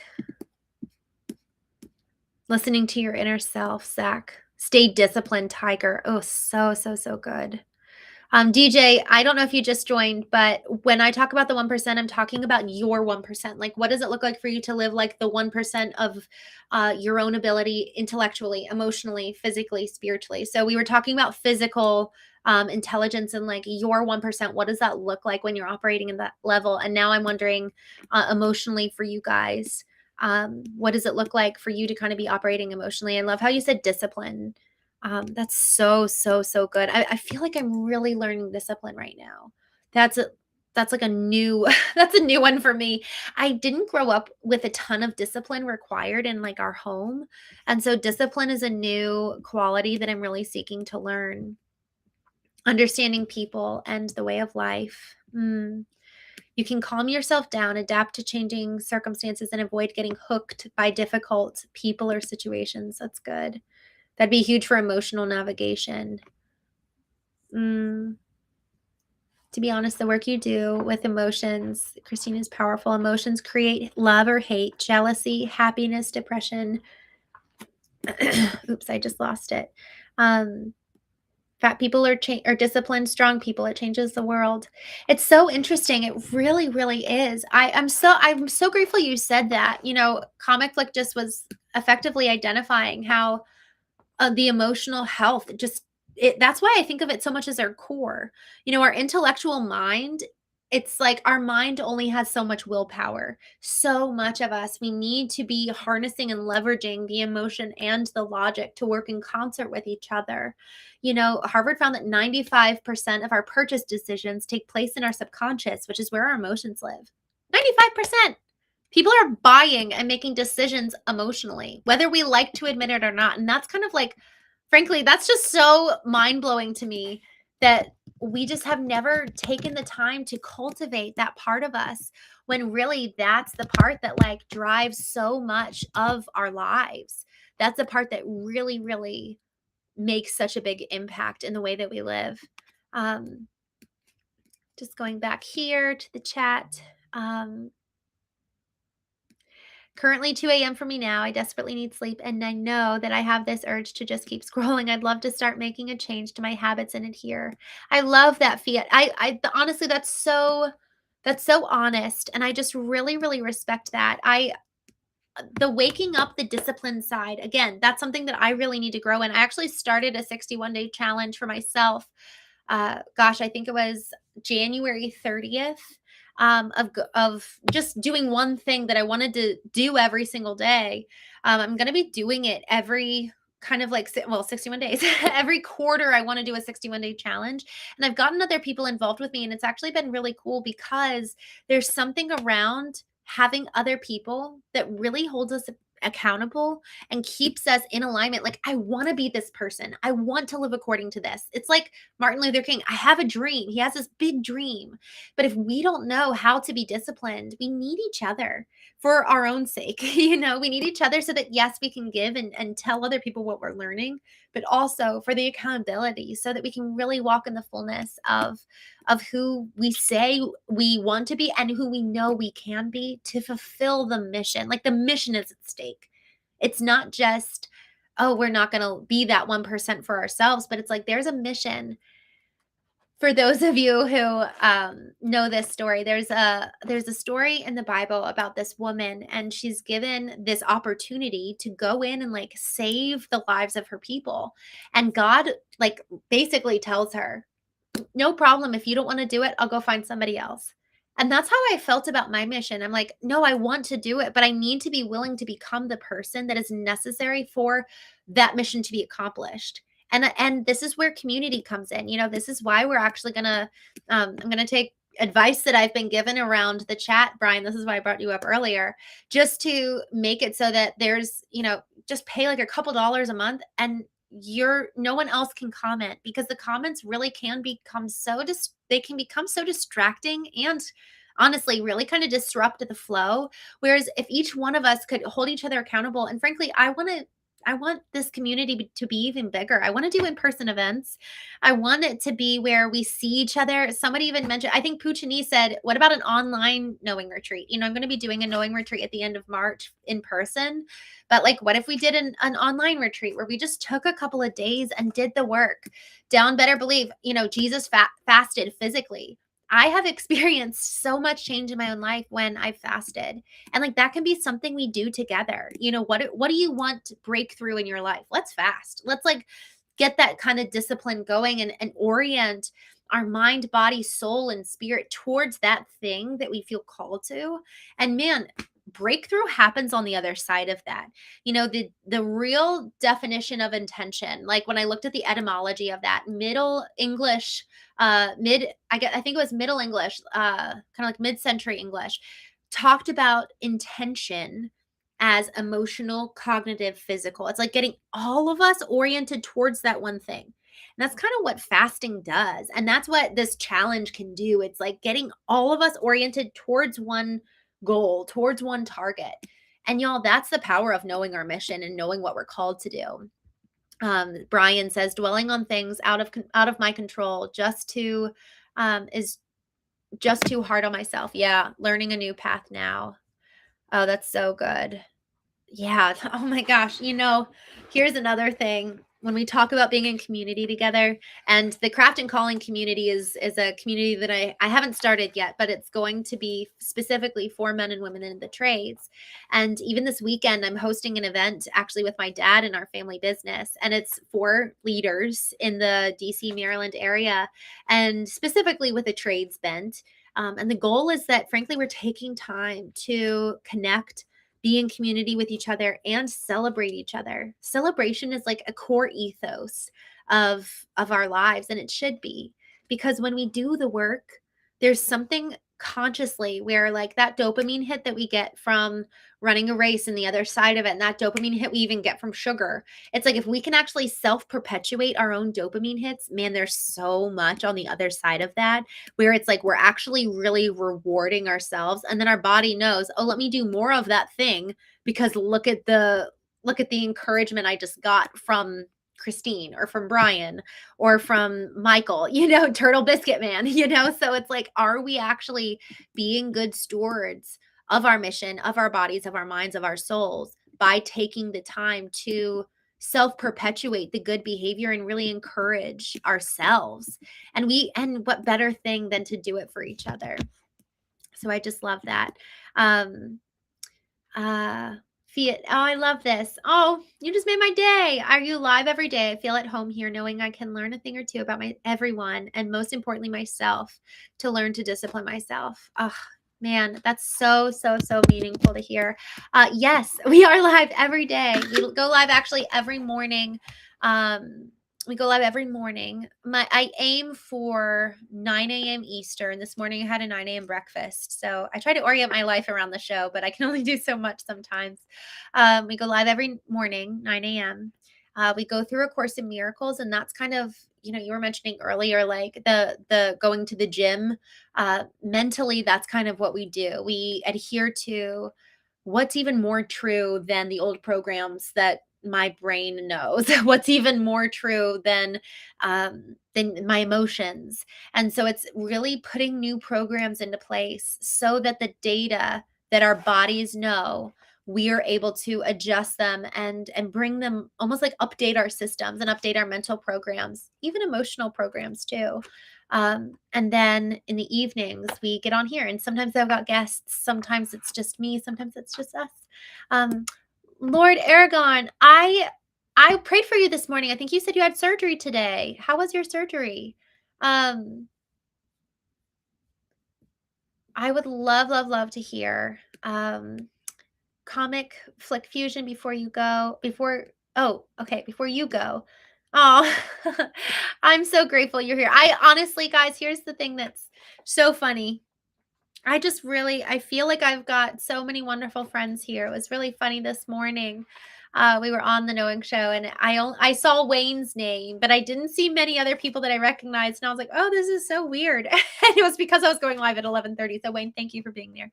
Listening to your inner self, Zach. Stay disciplined, Tiger. Oh, so good. DJ, I don't know if you just joined, but when I talk about the 1%, I'm talking about your 1%. Like, what does it look like for you to live like the 1% of your own ability intellectually, emotionally, physically, spiritually? So we were talking about physical intelligence and like your 1%. What does that look like when you're operating in that level? And now I'm wondering emotionally for you guys, what does it look like for you to kind of be operating emotionally? I love how you said discipline. That's so good. I feel like I'm really learning discipline right now. That's like a new that's a new one for me. I didn't grow up with a ton of discipline required in like our home. And so discipline is a new quality that I'm really seeking to learn. Understanding people and the way of life. You can calm yourself down, adapt to changing circumstances, and avoid getting hooked by difficult people or situations. That's good. That'd be huge for emotional navigation. To be honest, the work you do with emotions, Christine, is powerful. Emotions create love or hate, jealousy, happiness, depression. Oops, I just lost it. Fat people are disciplined, strong people. It changes the world. It's so interesting. It really, really is. I'm so grateful you said that. You know, Comic Flick just was effectively identifying how the emotional health just that's why I think of it so much as our core. Our intellectual mind, it's like our mind only has so much willpower. So much of us, we need to be harnessing and leveraging the emotion and the logic to work in concert with each other. Harvard found that 95% of our purchase decisions take place in our subconscious, which is where our emotions live. 95%. People are buying and making decisions emotionally, whether we like to admit it or not. And that's kind of like, frankly, that's just so mind-blowing to me that we just have never taken the time to cultivate that part of us, when really that's the part that like drives so much of our lives. That's the part that really, really makes such a big impact in the way that we live. Um, just going back here to the chat. Currently 2 a.m. for me now. I desperately need sleep, and I know that I have this urge to just keep scrolling. I'd love to start making a change to my habits and adhere. I love that, Fiat. Honestly, that's so honest, and I just really, really respect that. The waking up the discipline side, again, that's something that I really need to grow in. I actually started a 61-day challenge for myself. Gosh, I think it was January 30th, of just doing one thing that I wanted to do every single day. I'm going to be doing it every kind of like, well, 61 days. Every quarter, I want to do a 61-day challenge. And I've gotten other people involved with me, and it's actually been really cool because there's something around having other people that really holds us accountable and keeps us in alignment. Like, I want to be this person. I want to live according to this. It's like Martin Luther King. I have a dream. He has this big dream. But if we don't know how to be disciplined, we need each other for our own sake. We need each other so that, yes, we can give and tell other people what we're learning, but also for the accountability so that we can really walk in the fullness of who we say we want to be and who we know we can be to fulfill the mission. Like, the mission is at stake. It's not just, oh, we're not going to be that 1% for ourselves, but it's like there's a mission. For those of you who know this story, there's a story in the Bible about this woman, and she's given this opportunity to go in and like save the lives of her people. And God like basically tells her, no problem. If you don't want to do it, I'll go find somebody else. And that's how I felt about my mission. I'm like, no, I want to do it, but I need to be willing to become the person that is necessary for that mission to be accomplished. And this is where community comes in. This is why we're actually gonna I'm gonna take advice that I've been given around the chat, Brian. This is why I brought you up earlier, just to make it so that there's, just pay like a couple dollars a month, and no one else can comment, because the comments really can become they can become so distracting and honestly really kind of disrupt the flow. Whereas if each one of us could hold each other accountable, and frankly, I want this community to be even bigger. I want to do in-person events. I want it to be where we see each other. Somebody even mentioned, I think Puccini said, what about an online knowing retreat? I'm going to be doing a knowing retreat at the end of March in person. But like, what if we did an online retreat where we just took a couple of days and did the work? Down better believe, Jesus fasted physically. I have experienced so much change in my own life when I fasted. And like, that can be something we do together. What do you want to break through in your life? Let's fast. Let's like get that kind of discipline going and orient our mind, body, soul, and spirit towards that thing that we feel called to. And man, breakthrough happens on the other side of that. The real definition of intention, like when I looked at the etymology of that, Middle English, I think it was Middle English, kind of like mid-century English, talked about intention as emotional, cognitive, physical. It's like getting all of us oriented towards that one thing. And that's kind of what fasting does. And that's what this challenge can do. It's like getting all of us oriented towards one goal, towards one target. And y'all, that's the power of knowing our mission and knowing what we're called to do. Brian says, dwelling on things out of my control is just too hard on myself. Yeah, learning a new path now. Oh, that's so good. Yeah. Oh my gosh. Here's another thing. when we talk about being in community together, and the craft and calling community is a community that I haven't started yet, but it's going to be specifically for men and women in the trades. And even this weekend, I'm hosting an event actually with my dad in our family business, and it's for leaders in the DC, Maryland area, and specifically with a trades bent. And the goal is that, frankly, we're taking time to connect, be in community with each other, and celebrate each other. Celebration is like a core ethos of our lives, and it should be, because when we do the work, there's something consciously where, like, that dopamine hit that we get from running a race and the other side of it, and that dopamine hit we even get from sugar. It's like if we can actually self-perpetuate our own dopamine hits, man, there's so much on the other side of that, where it's like we're actually really rewarding ourselves, and then our body knows, oh, let me do more of that thing, because look at the encouragement I just got from Christine or from Brian or from Michael, Turtle Biscuit Man, so it's like, are we actually being good stewards of our mission, of our bodies, of our minds, of our souls, by taking the time to self perpetuate the good behavior and really encourage ourselves? And what better thing than to do it for each other? So I just love that. Um, Fiat. Oh, I love this. Oh, you just made my day. Are you live every day? I feel at home here, knowing I can learn a thing or two about everyone, and most importantly, myself, to learn to discipline myself. Oh, man, that's so, so, so meaningful to hear. Yes, we are live every day. We go live actually every morning. We go live every morning. I aim for 9 a.m. Eastern. This morning I had a 9 a.m. breakfast. So I try to orient my life around the show, but I can only do so much sometimes. We go live every morning, 9 a.m. We go through A Course in Miracles, and that's kind of, you were mentioning earlier, like the going to the gym. Mentally, that's kind of what we do. We adhere to what's even more true than the old programs that my brain knows. What's even more true than my emotions. And so it's really putting new programs into place so that the data that our bodies know, we are able to adjust them and bring them, almost like update our systems and update our mental programs, even emotional programs too. And then in the evenings, we get on here, and sometimes I've got guests. Sometimes it's just me. Sometimes it's just us. Um, Lord Aragon, I prayed for you this morning. I think you said you had surgery today. How was your surgery? Um, I would love, love, love to hear. Comic Flick Fusion, before you go. Before you go. Oh, I'm so grateful you're here. I honestly, guys, here's the thing that's so funny. I feel like I've got so many wonderful friends here. It was really funny this morning. We were on the Knowing Show, and I saw Wayne's name, but I didn't see many other people that I recognized. And I was like, oh, this is so weird. And it was because I was going live at 11:30. So Wayne, thank you for being there.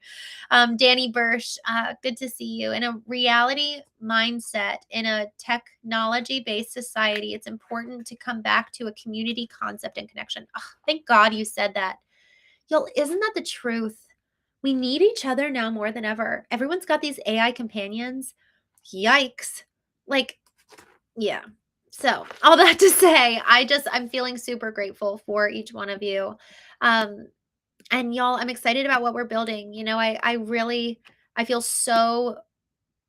Danny Bursch, good to see you. In a reality mindset, in a technology-based society, it's important to come back to a community concept and connection. Oh, thank God you said that. Y'all, isn't that the truth? We need each other now more than ever. Everyone's got these AI companions. Yikes. Like, yeah. So, all that to say, I'm feeling super grateful for each one of you. Um, and y'all, I'm excited about what we're building. I feel so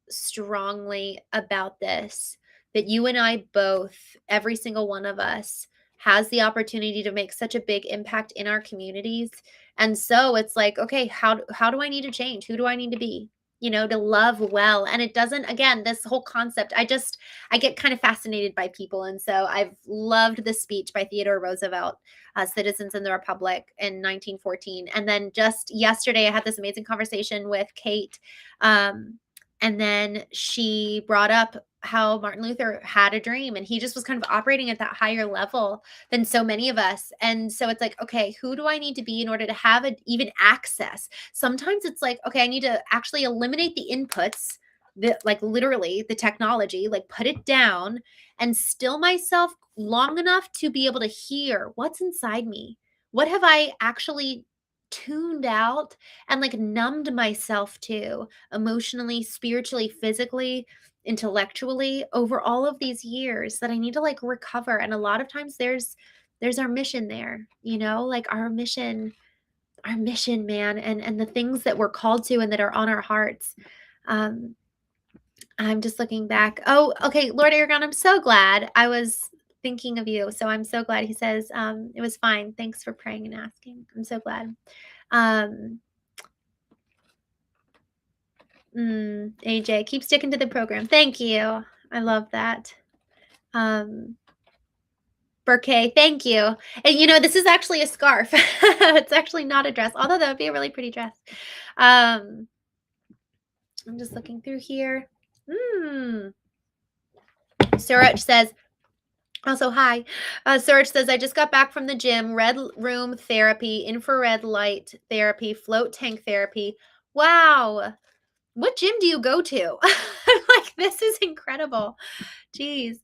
strongly about this, that you and I both, every single one of us, has the opportunity to make such a big impact in our communities. And so it's like, okay, how do I need to change? Who do I need to be? To love well. And it doesn't, again, this whole concept, I get kind of fascinated by people. And so I've loved the speech by Theodore Roosevelt, Citizens in the Republic, in 1914. And then just yesterday, I had this amazing conversation with Kate. And then she brought up how Martin Luther had a dream, and he just was kind of operating at that higher level than so many of us. And so it's like, okay, who do I need to be in order to have even access? Sometimes it's like, okay, I need to actually eliminate the inputs, like literally the technology, like put it down and still myself long enough to be able to hear what's inside me. What have I actually tuned out and like numbed myself to emotionally, spiritually, physically, intellectually over all of these years that I need to like recover. And a lot of times there's our mission there, like our mission, man, and the things that we're called to and that are on our hearts. Um, I'm just looking back. Oh, okay, Lord Aragon, I'm so glad. I was thinking of you, so I'm so glad. He says, it was fine. Thanks for praying and asking. I'm so glad. Um, AJ, keep sticking to the program. Thank you. I love that. Bouquet, thank you. And this is actually a scarf. It's actually not a dress, although that would be a really pretty dress. I'm just looking through here. Suraj says, also, hi. Suraj says, I just got back from the gym, red room therapy, infrared light therapy, float tank therapy. Wow. What gym do you go to? Like, this is incredible. Jeez.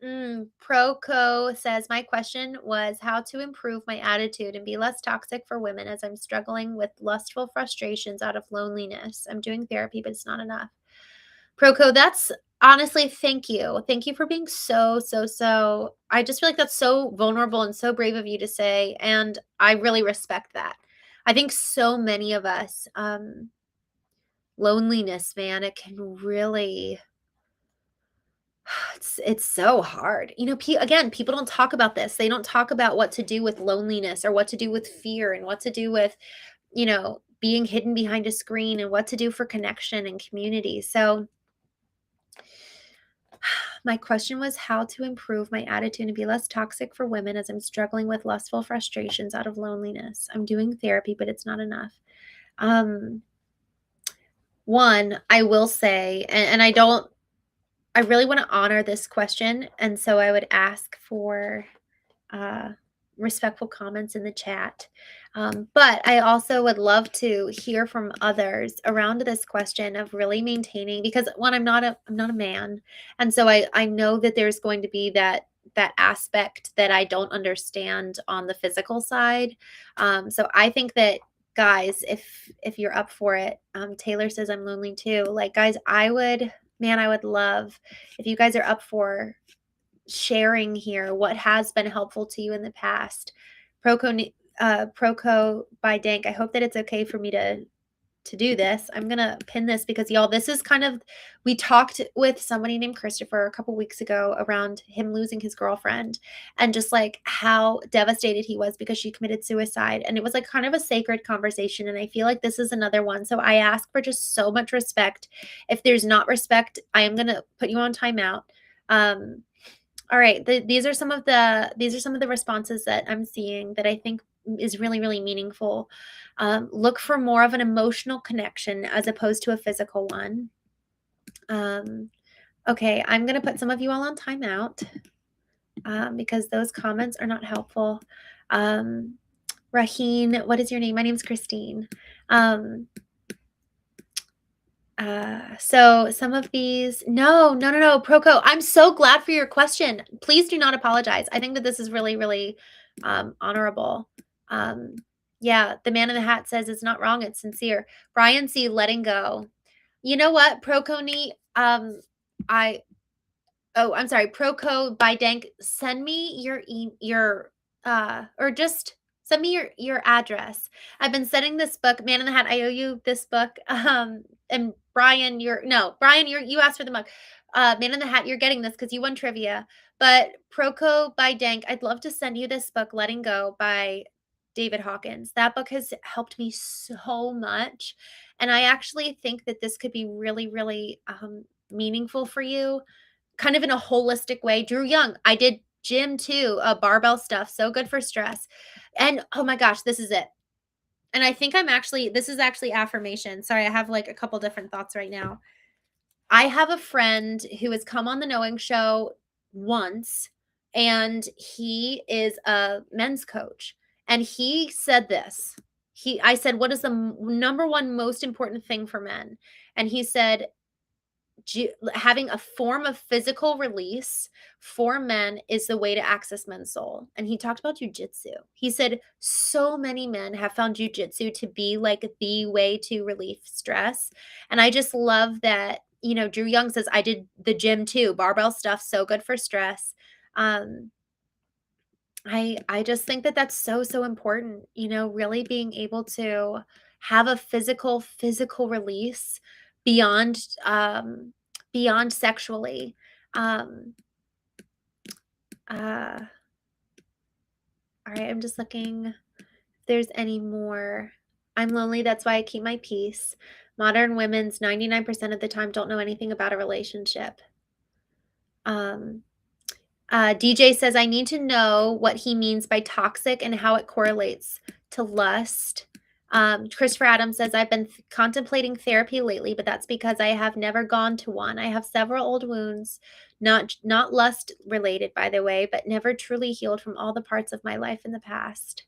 Proco says, my question was how to improve my attitude and be less toxic for women as I'm struggling with lustful frustrations out of loneliness. I'm doing therapy, but it's not enough. Proco, that's honestly, thank you. Thank you for being so, I just feel like that's so vulnerable and so brave of you to say. And I really respect that. I think so many of us, loneliness, man, it can really, it's so hard. Again, people don't talk about this. They don't talk about what to do with loneliness or what to do with fear and what to do with, being hidden behind a screen and what to do for connection and community. So my question was how to improve my attitude and be less toxic for women as I'm struggling with lustful frustrations out of loneliness. I'm doing therapy, but it's not enough. One, I will say, and I really want to honor this question. And so I would ask for respectful comments in the chat. But I also would love to hear from others around this question of really maintaining, because one, I'm not a man. And so I know that there's going to be that aspect that I don't understand on the physical side. So I think that, guys, if you're up for it, Taylor says I'm lonely too. Like, guys, I would love if you guys are up for sharing here what has been helpful to you in the past. Proco by Dank, I hope that it's okay for me to do this. I'm gonna pin this because, y'all, this is kind of, we talked with somebody named Christopher a couple weeks ago around him losing his girlfriend and just like how devastated he was because she committed suicide. And it was like kind of a sacred conversation. And I feel like this is another one. So I ask for just so much respect. If there's not respect, I am gonna put you on timeout. All right, these are some of the responses that I'm seeing that I think is really, really meaningful. Look for more of an emotional connection as opposed to a physical one. Okay, I'm going to put some of you all on timeout because those comments are not helpful. Raheen, what is your name? My name's Christine. So some of these, no, Proco, I'm so glad for your question. Please do not apologize. I think that this is really, really honorable. Yeah, the man in the hat says it's not wrong, it's sincere. Brian C, letting go. You know what, Proconi, I'm sorry, Proco by Dank, send me or just send me your address. I've been sending this book, Man in the Hat. I owe you this book. And Brian, you asked for the mug. Man in the Hat, you're getting this because you won trivia. But Proco by Dank, I'd love to send you this book, Letting Go by David Hawkins. That book has helped me so much. And I actually think that this could be really, really meaningful for you, kind of in a holistic way. Drew Young, I did gym too, barbell stuff, so good for stress. And oh my gosh, this is it. And I think this is actually affirmation. Sorry, I have like a couple different thoughts right now. I have a friend who has come on the Knowing Show once, and he is a men's coach. And he said this. I said, what is the number one most important thing for men? And he said, having a form of physical release for men is the way to access men's soul. And he talked about jujitsu. He said so many men have found jujitsu to be like the way to relieve stress. And I just love that, Drew Young says, I did the gym too. Barbell stuff, so good for stress. I just think that that's so, so important, really being able to have a physical release beyond, beyond sexually. Um, uh, all right, I'm just looking if there's any more. I'm lonely, that's why I keep my peace. Modern women's 99% of the time don't know anything about a relationship. DJ says, I need to know what he means by toxic and how it correlates to lust. Christopher Adams says, I've been contemplating therapy lately, but that's because I have never gone to one. I have several old wounds, not lust related, by the way, but never truly healed from all the parts of my life in the past.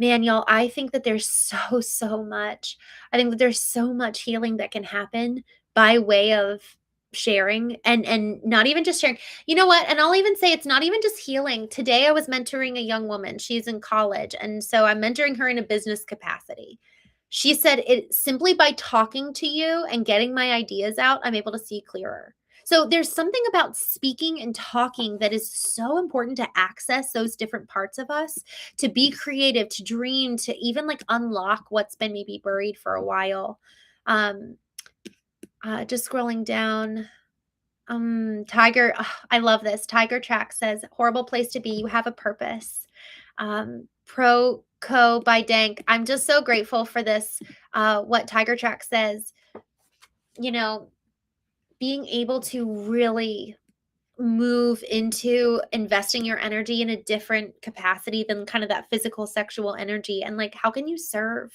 Man, y'all, I think that there's so much. I think that there's so much healing that can happen by way of sharing and not even just sharing. You know what? And I'll even say it's not even just healing. Today I was mentoring a young woman. She's in college, and so I'm mentoring her in a business capacity. She said it simply by talking to you and getting my ideas out, I'm able to see clearer. So there's something about speaking and talking that is so important to access those different parts of us, to be creative, to dream, to even like unlock what's been maybe buried for a while. Just scrolling down. Tiger, I love this. Tiger Track says, horrible place to be. You have a purpose. Pro Co by Dank. I'm just so grateful for this. What Tiger Track says, being able to really move into investing your energy in a different capacity than kind of that physical sexual energy. And like, how can you serve?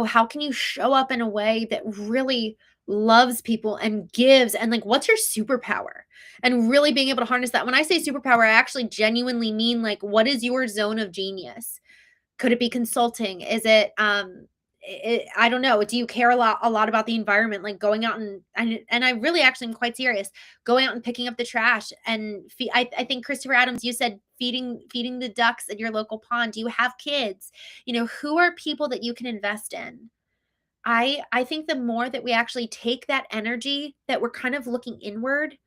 How can you show up in a way that really loves people and gives? And like, what's your superpower? And really being able to harness that. When I say superpower, I actually genuinely mean like, what is your zone of genius? Could it be consulting? Is it, I don't know. Do you care a lot about the environment, like going out and I really actually am quite serious, going out and picking up the trash and I think Christopher Adams, you said feeding the ducks at your local pond. Do you have kids? Who are people that you can invest in? I think the more that we actually take that energy that we're kind of looking inward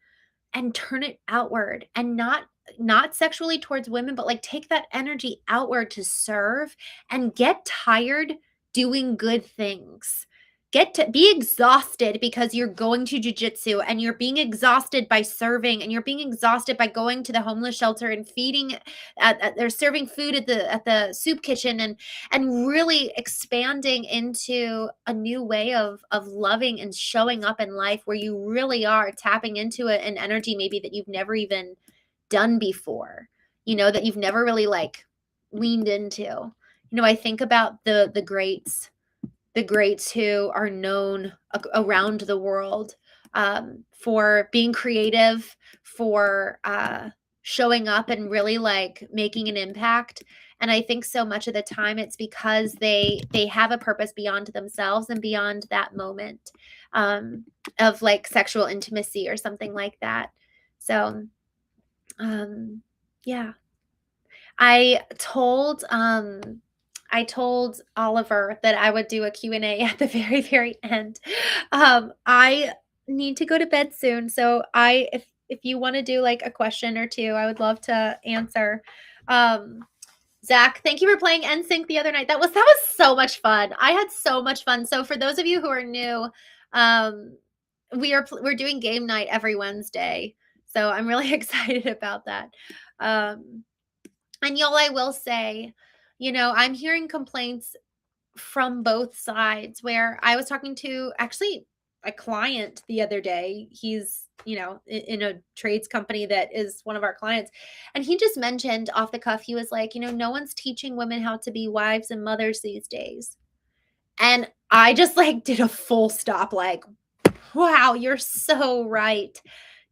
and turn it outward, and not sexually towards women, but like take that energy outward to serve and get tired doing good things. Get to be exhausted because you're going to jujitsu, and you're being exhausted by serving, and you're being exhausted by going to the homeless shelter and feeding. They're serving food at the soup kitchen, and really expanding into a new way of loving and showing up in life, where you really are tapping into an energy maybe that you've never even done before. That you've never really like leaned into. I think about the greats who are known around the world for being creative, for showing up and really like making an impact. And I think so much of the time it's because they have a purpose beyond themselves and beyond that moment of like sexual intimacy or something like that. So yeah. I told Oliver that I would do a Q&A at the very, very end. I need to go to bed soon, so if you want to do like a question or two, I would love to answer. Zach, thank you for playing NSYNC the other night. That was so much fun. I had so much fun. So for those of you who are new, we're doing game night every Wednesday. So I'm really excited about that. And y'all, I will say, I'm hearing complaints from both sides, where I was talking to actually a client the other day. He's, in a trades company that is one of our clients. And he just mentioned off the cuff, he was like, no one's teaching women how to be wives and mothers these days. And I just like did a full stop, like, wow, you're so right.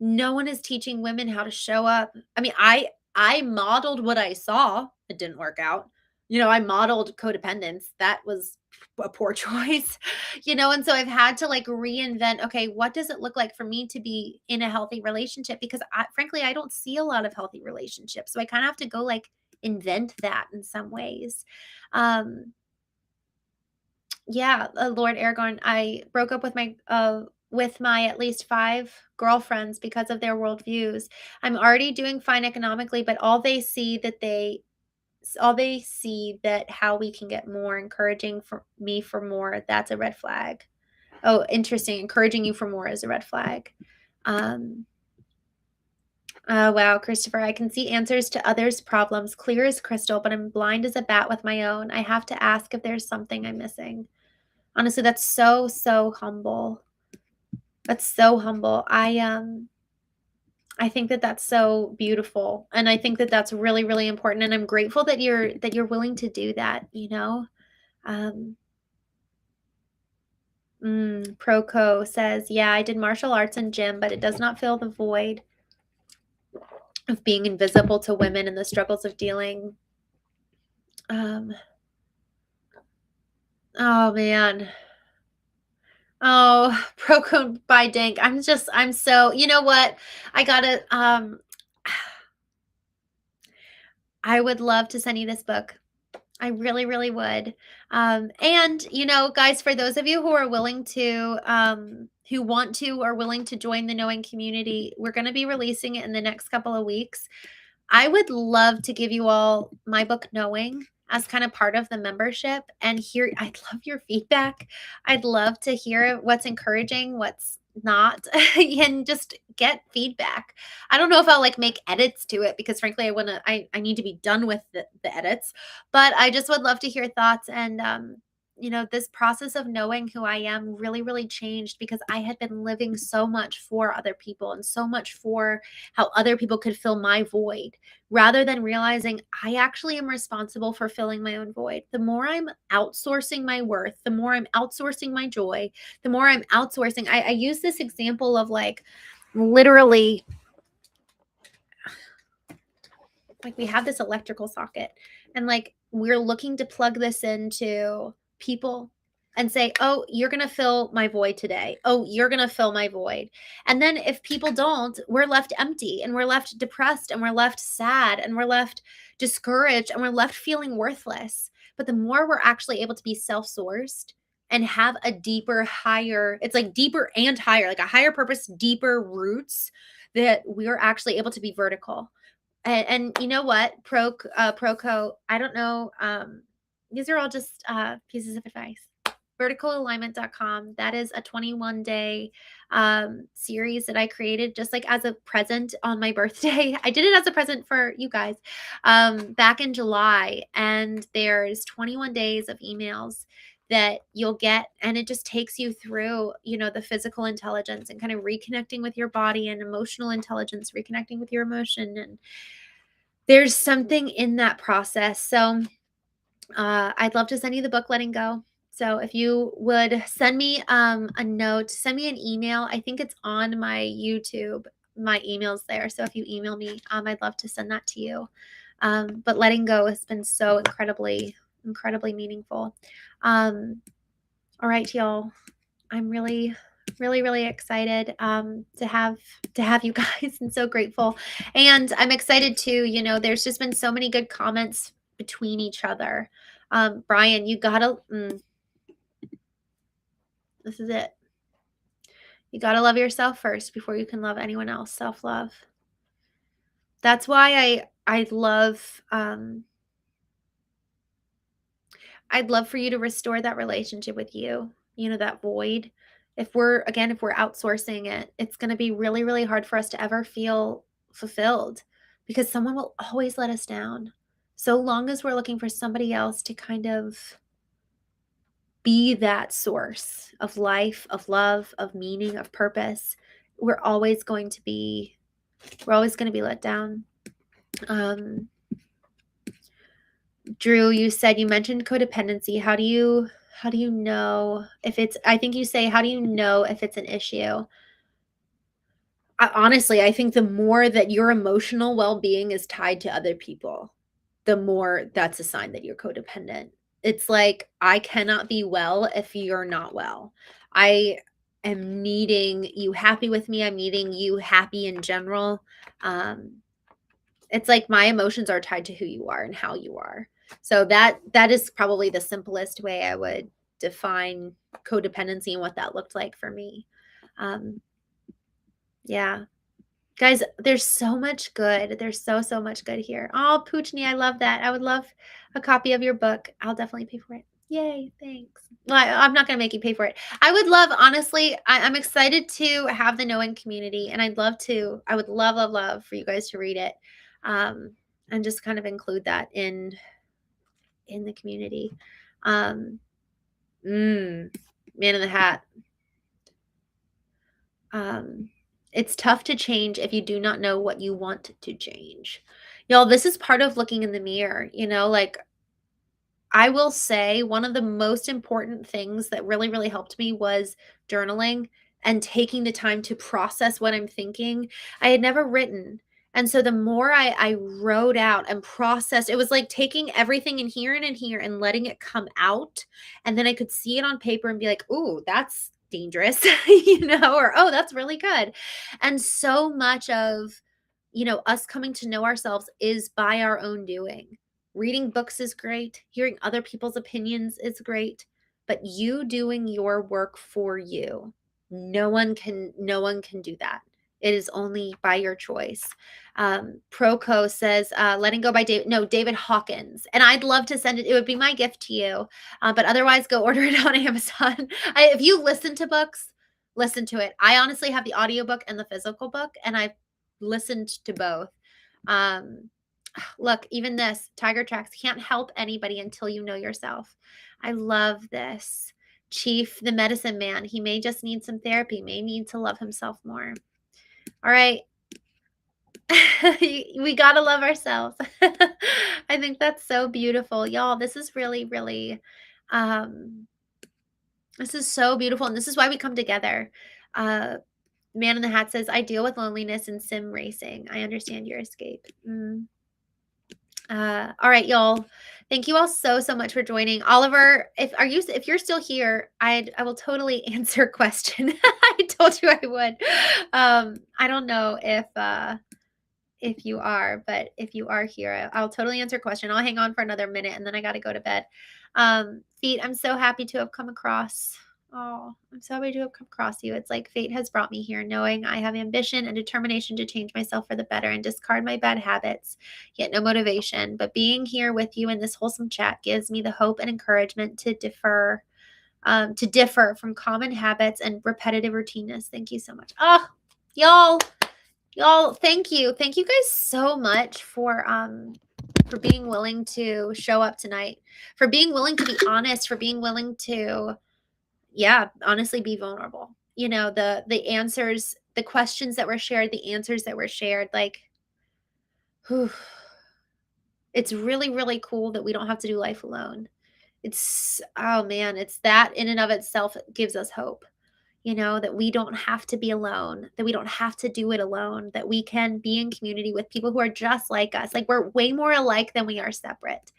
No one is teaching women how to show up. I mean, I modeled what I saw. It didn't work out. I modeled codependence. That was a poor choice, and so I've had to like reinvent, okay, what does it look like for me to be in a healthy relationship? Because frankly, I don't see a lot of healthy relationships. So I kind of have to go like invent that in some ways. Um, yeah, Lord Aragorn, I broke up with my at least 5 girlfriends because of their worldviews. I'm already doing fine economically, but all they see that how we can get more, encouraging for me for more, that's a red flag. Oh, interesting. Encouraging you for more is a red flag. Um, wow, Christopher, I can see answers to others' problems clear as crystal, but I'm blind as a bat with my own. I have to ask if there's something I'm missing. Honestly, that's so, so humble. That's so humble. I think that that's so beautiful, and I think that that's really, really important, and I'm grateful that you're willing to do that. Um, Proco says, "Yeah, I did martial arts and gym, but it does not fill the void of being invisible to women and the struggles of dealing." Um, oh man. Oh, Proco by Dank. I'm so, you know what? I gotta, I would love to send you this book. I really, really would. And guys, for those of you who are willing to, who want to or willing to join the Knowing community, we're going to be releasing it in the next couple of weeks. I would love to give you all my book Knowing as kind of part of the membership and I'd love your feedback. I'd love to hear what's encouraging, what's not, and just get feedback. I don't know if I'll like make edits to it because frankly I need to be done with the edits, but I just would love to hear thoughts. And this process of knowing who I am really, really changed because I had been living so much for other people and so much for how other people could fill my void rather than realizing I actually am responsible for filling my own void. The more I'm outsourcing my worth, the more I'm outsourcing my joy, the more I'm outsourcing. I use this example of like literally, like we have this electrical socket and like we're looking to plug this into people and say, oh, you're going to fill my void today. Oh, you're going to fill my void. And then if people don't, we're left empty and we're left depressed and we're left sad and we're left discouraged and we're left feeling worthless. But the more we're actually able to be self-sourced and have a deeper, higher, it's like deeper and higher, like a higher purpose, deeper roots, that we're actually able to be vertical. And you know what, Proco, I don't know. These are all just pieces of advice. Verticalalignment.com. That is a 21-day series that I created just like as a present on my birthday. I did it as a present for you guys back in July. And there's 21 days of emails that you'll get, and it just takes you through the physical intelligence and kind of reconnecting with your body, and emotional intelligence, reconnecting with your emotion. And there's something in that process. So I'd love to send you the book Letting Go. So if you would send me a note, send me an email. I think it's on my YouTube. My email's there. So if you email me, I'd love to send that to you. But letting go has been so incredibly, incredibly meaningful. All right, y'all. I'm really, really, really excited to have you guys, and so grateful. And I'm excited too. There's just been so many good comments between each other. Brian, you gotta. This is it. You gotta love yourself first before you can love anyone else. Self-love. That's why I love. I'd love for you to restore that relationship with you, that void. If we're outsourcing it, it's going to be really, really hard for us to ever feel fulfilled because someone will always let us down. So long as we're looking for somebody else to kind of be that source of life, of love, of meaning, of purpose, we're always going to be let down. Drew, you mentioned codependency. How do you know if it's, I think you say, how do you know if it's an issue? Honestly, I think the more that your emotional well-being is tied to other people, the more that's a sign that you're codependent. It's like, I cannot be well if you're not well. I am needing you happy with me. I'm needing you happy in general. Um, it's like my emotions are tied to who you are and how you are. So that is probably the simplest way I would define codependency and what that looked like for me. Um, yeah. Guys, there's so much good. There's so much good here. Oh, Poochni, I love that. I would love a copy of your book. I'll definitely pay for it. Yay, thanks. Well, I'm not going to make you pay for it. I would love, honestly, I'm excited to have the Knowing community, and I would love for you guys to read it, um, and just kind of include that in the community. Um, Man in the Hat. It's tough to change if you do not know what you want to change. Y'all, this is part of looking in the mirror, like I will say one of the most important things that really helped me was journaling and taking the time to process what I'm thinking. I had never written. And so the more I wrote out and processed, it was like taking everything in here and in here and letting it come out. And then I could see it on paper and be like, ooh, that's dangerous, or oh, that's really good. And so much of, us coming to know ourselves is by our own doing. Reading books is great. Hearing other people's opinions is great, but you doing your work for you. No one can do that. It is only by your choice. Proco says, letting go by David Hawkins. And I'd love to send it. It would be my gift to you. But otherwise go order it on Amazon. If you listen to books, listen to it. I honestly have the audiobook and the physical book, and I've listened to both. Look, even this Tiger Tracks, can't help anybody until you know yourself. I love this. Chief, the medicine man, he may just need some therapy, may need to love himself more. All right. We got to love ourselves. I think that's so beautiful. Y'all, this is really, this is so beautiful. And this is why we come together. Man in the Hat says, I deal with loneliness in sim racing. I understand your escape. All right, y'all. Thank you all so much for joining. Oliver, if you're still here, I will totally answer a question. I told you I would. I don't know if you are, but if you are here, I'll totally answer a question. I'll hang on for another minute and then I got to go to bed. Feet, I'm so happy to have come across. Oh, I'm so happy to have come across you. It's like fate has brought me here, knowing I have ambition and determination to change myself for the better and discard my bad habits, yet no motivation. But being here with you in this wholesome chat gives me the hope and encouragement to differ from common habits and repetitive routineness. Thank you so much. Oh, y'all, thank you. Thank you guys so much for being willing to show up tonight, for being willing to be honest, for being willing to honestly be vulnerable. The answers, the questions that were shared, the answers that were shared, like, whew, it's really cool that we don't have to do life alone. Oh man, it's that in and of itself gives us hope, that we don't have to be alone, that we don't have to do it alone, that we can be in community with people who are just like us. Like, we're way more alike than we are separate.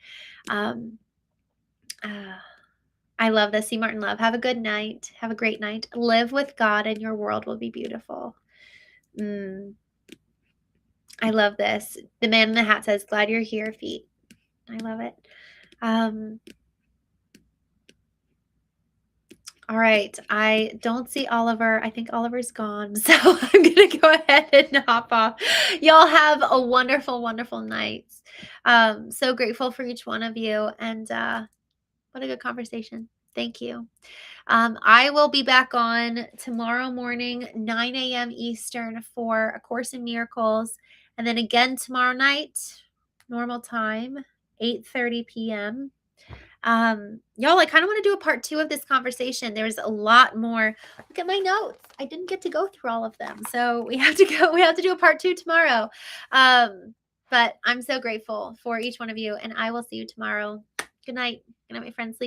I love this. See Martin Love. Have a good night. Have a great night. Live with God and your world will be beautiful. I love this. The Man in the Hat says, glad you're here, Feet. I love it. All right. I don't see Oliver. I think Oliver's gone. So I'm going to go ahead and hop off. Y'all have a wonderful night. So grateful for each one of you. And what a good conversation. Thank you. I will be back on tomorrow morning, 9 a.m. Eastern for A Course in Miracles. And then again tomorrow night, normal time, 8:30 p.m. Y'all, I kind of want to do a part 2 of this conversation. There's a lot more. Look at my notes. I didn't get to go through all of them. So we have to do a part 2 tomorrow. But I'm so grateful for each one of you, and I will see you tomorrow. Good night. Good night, my friends. Sleep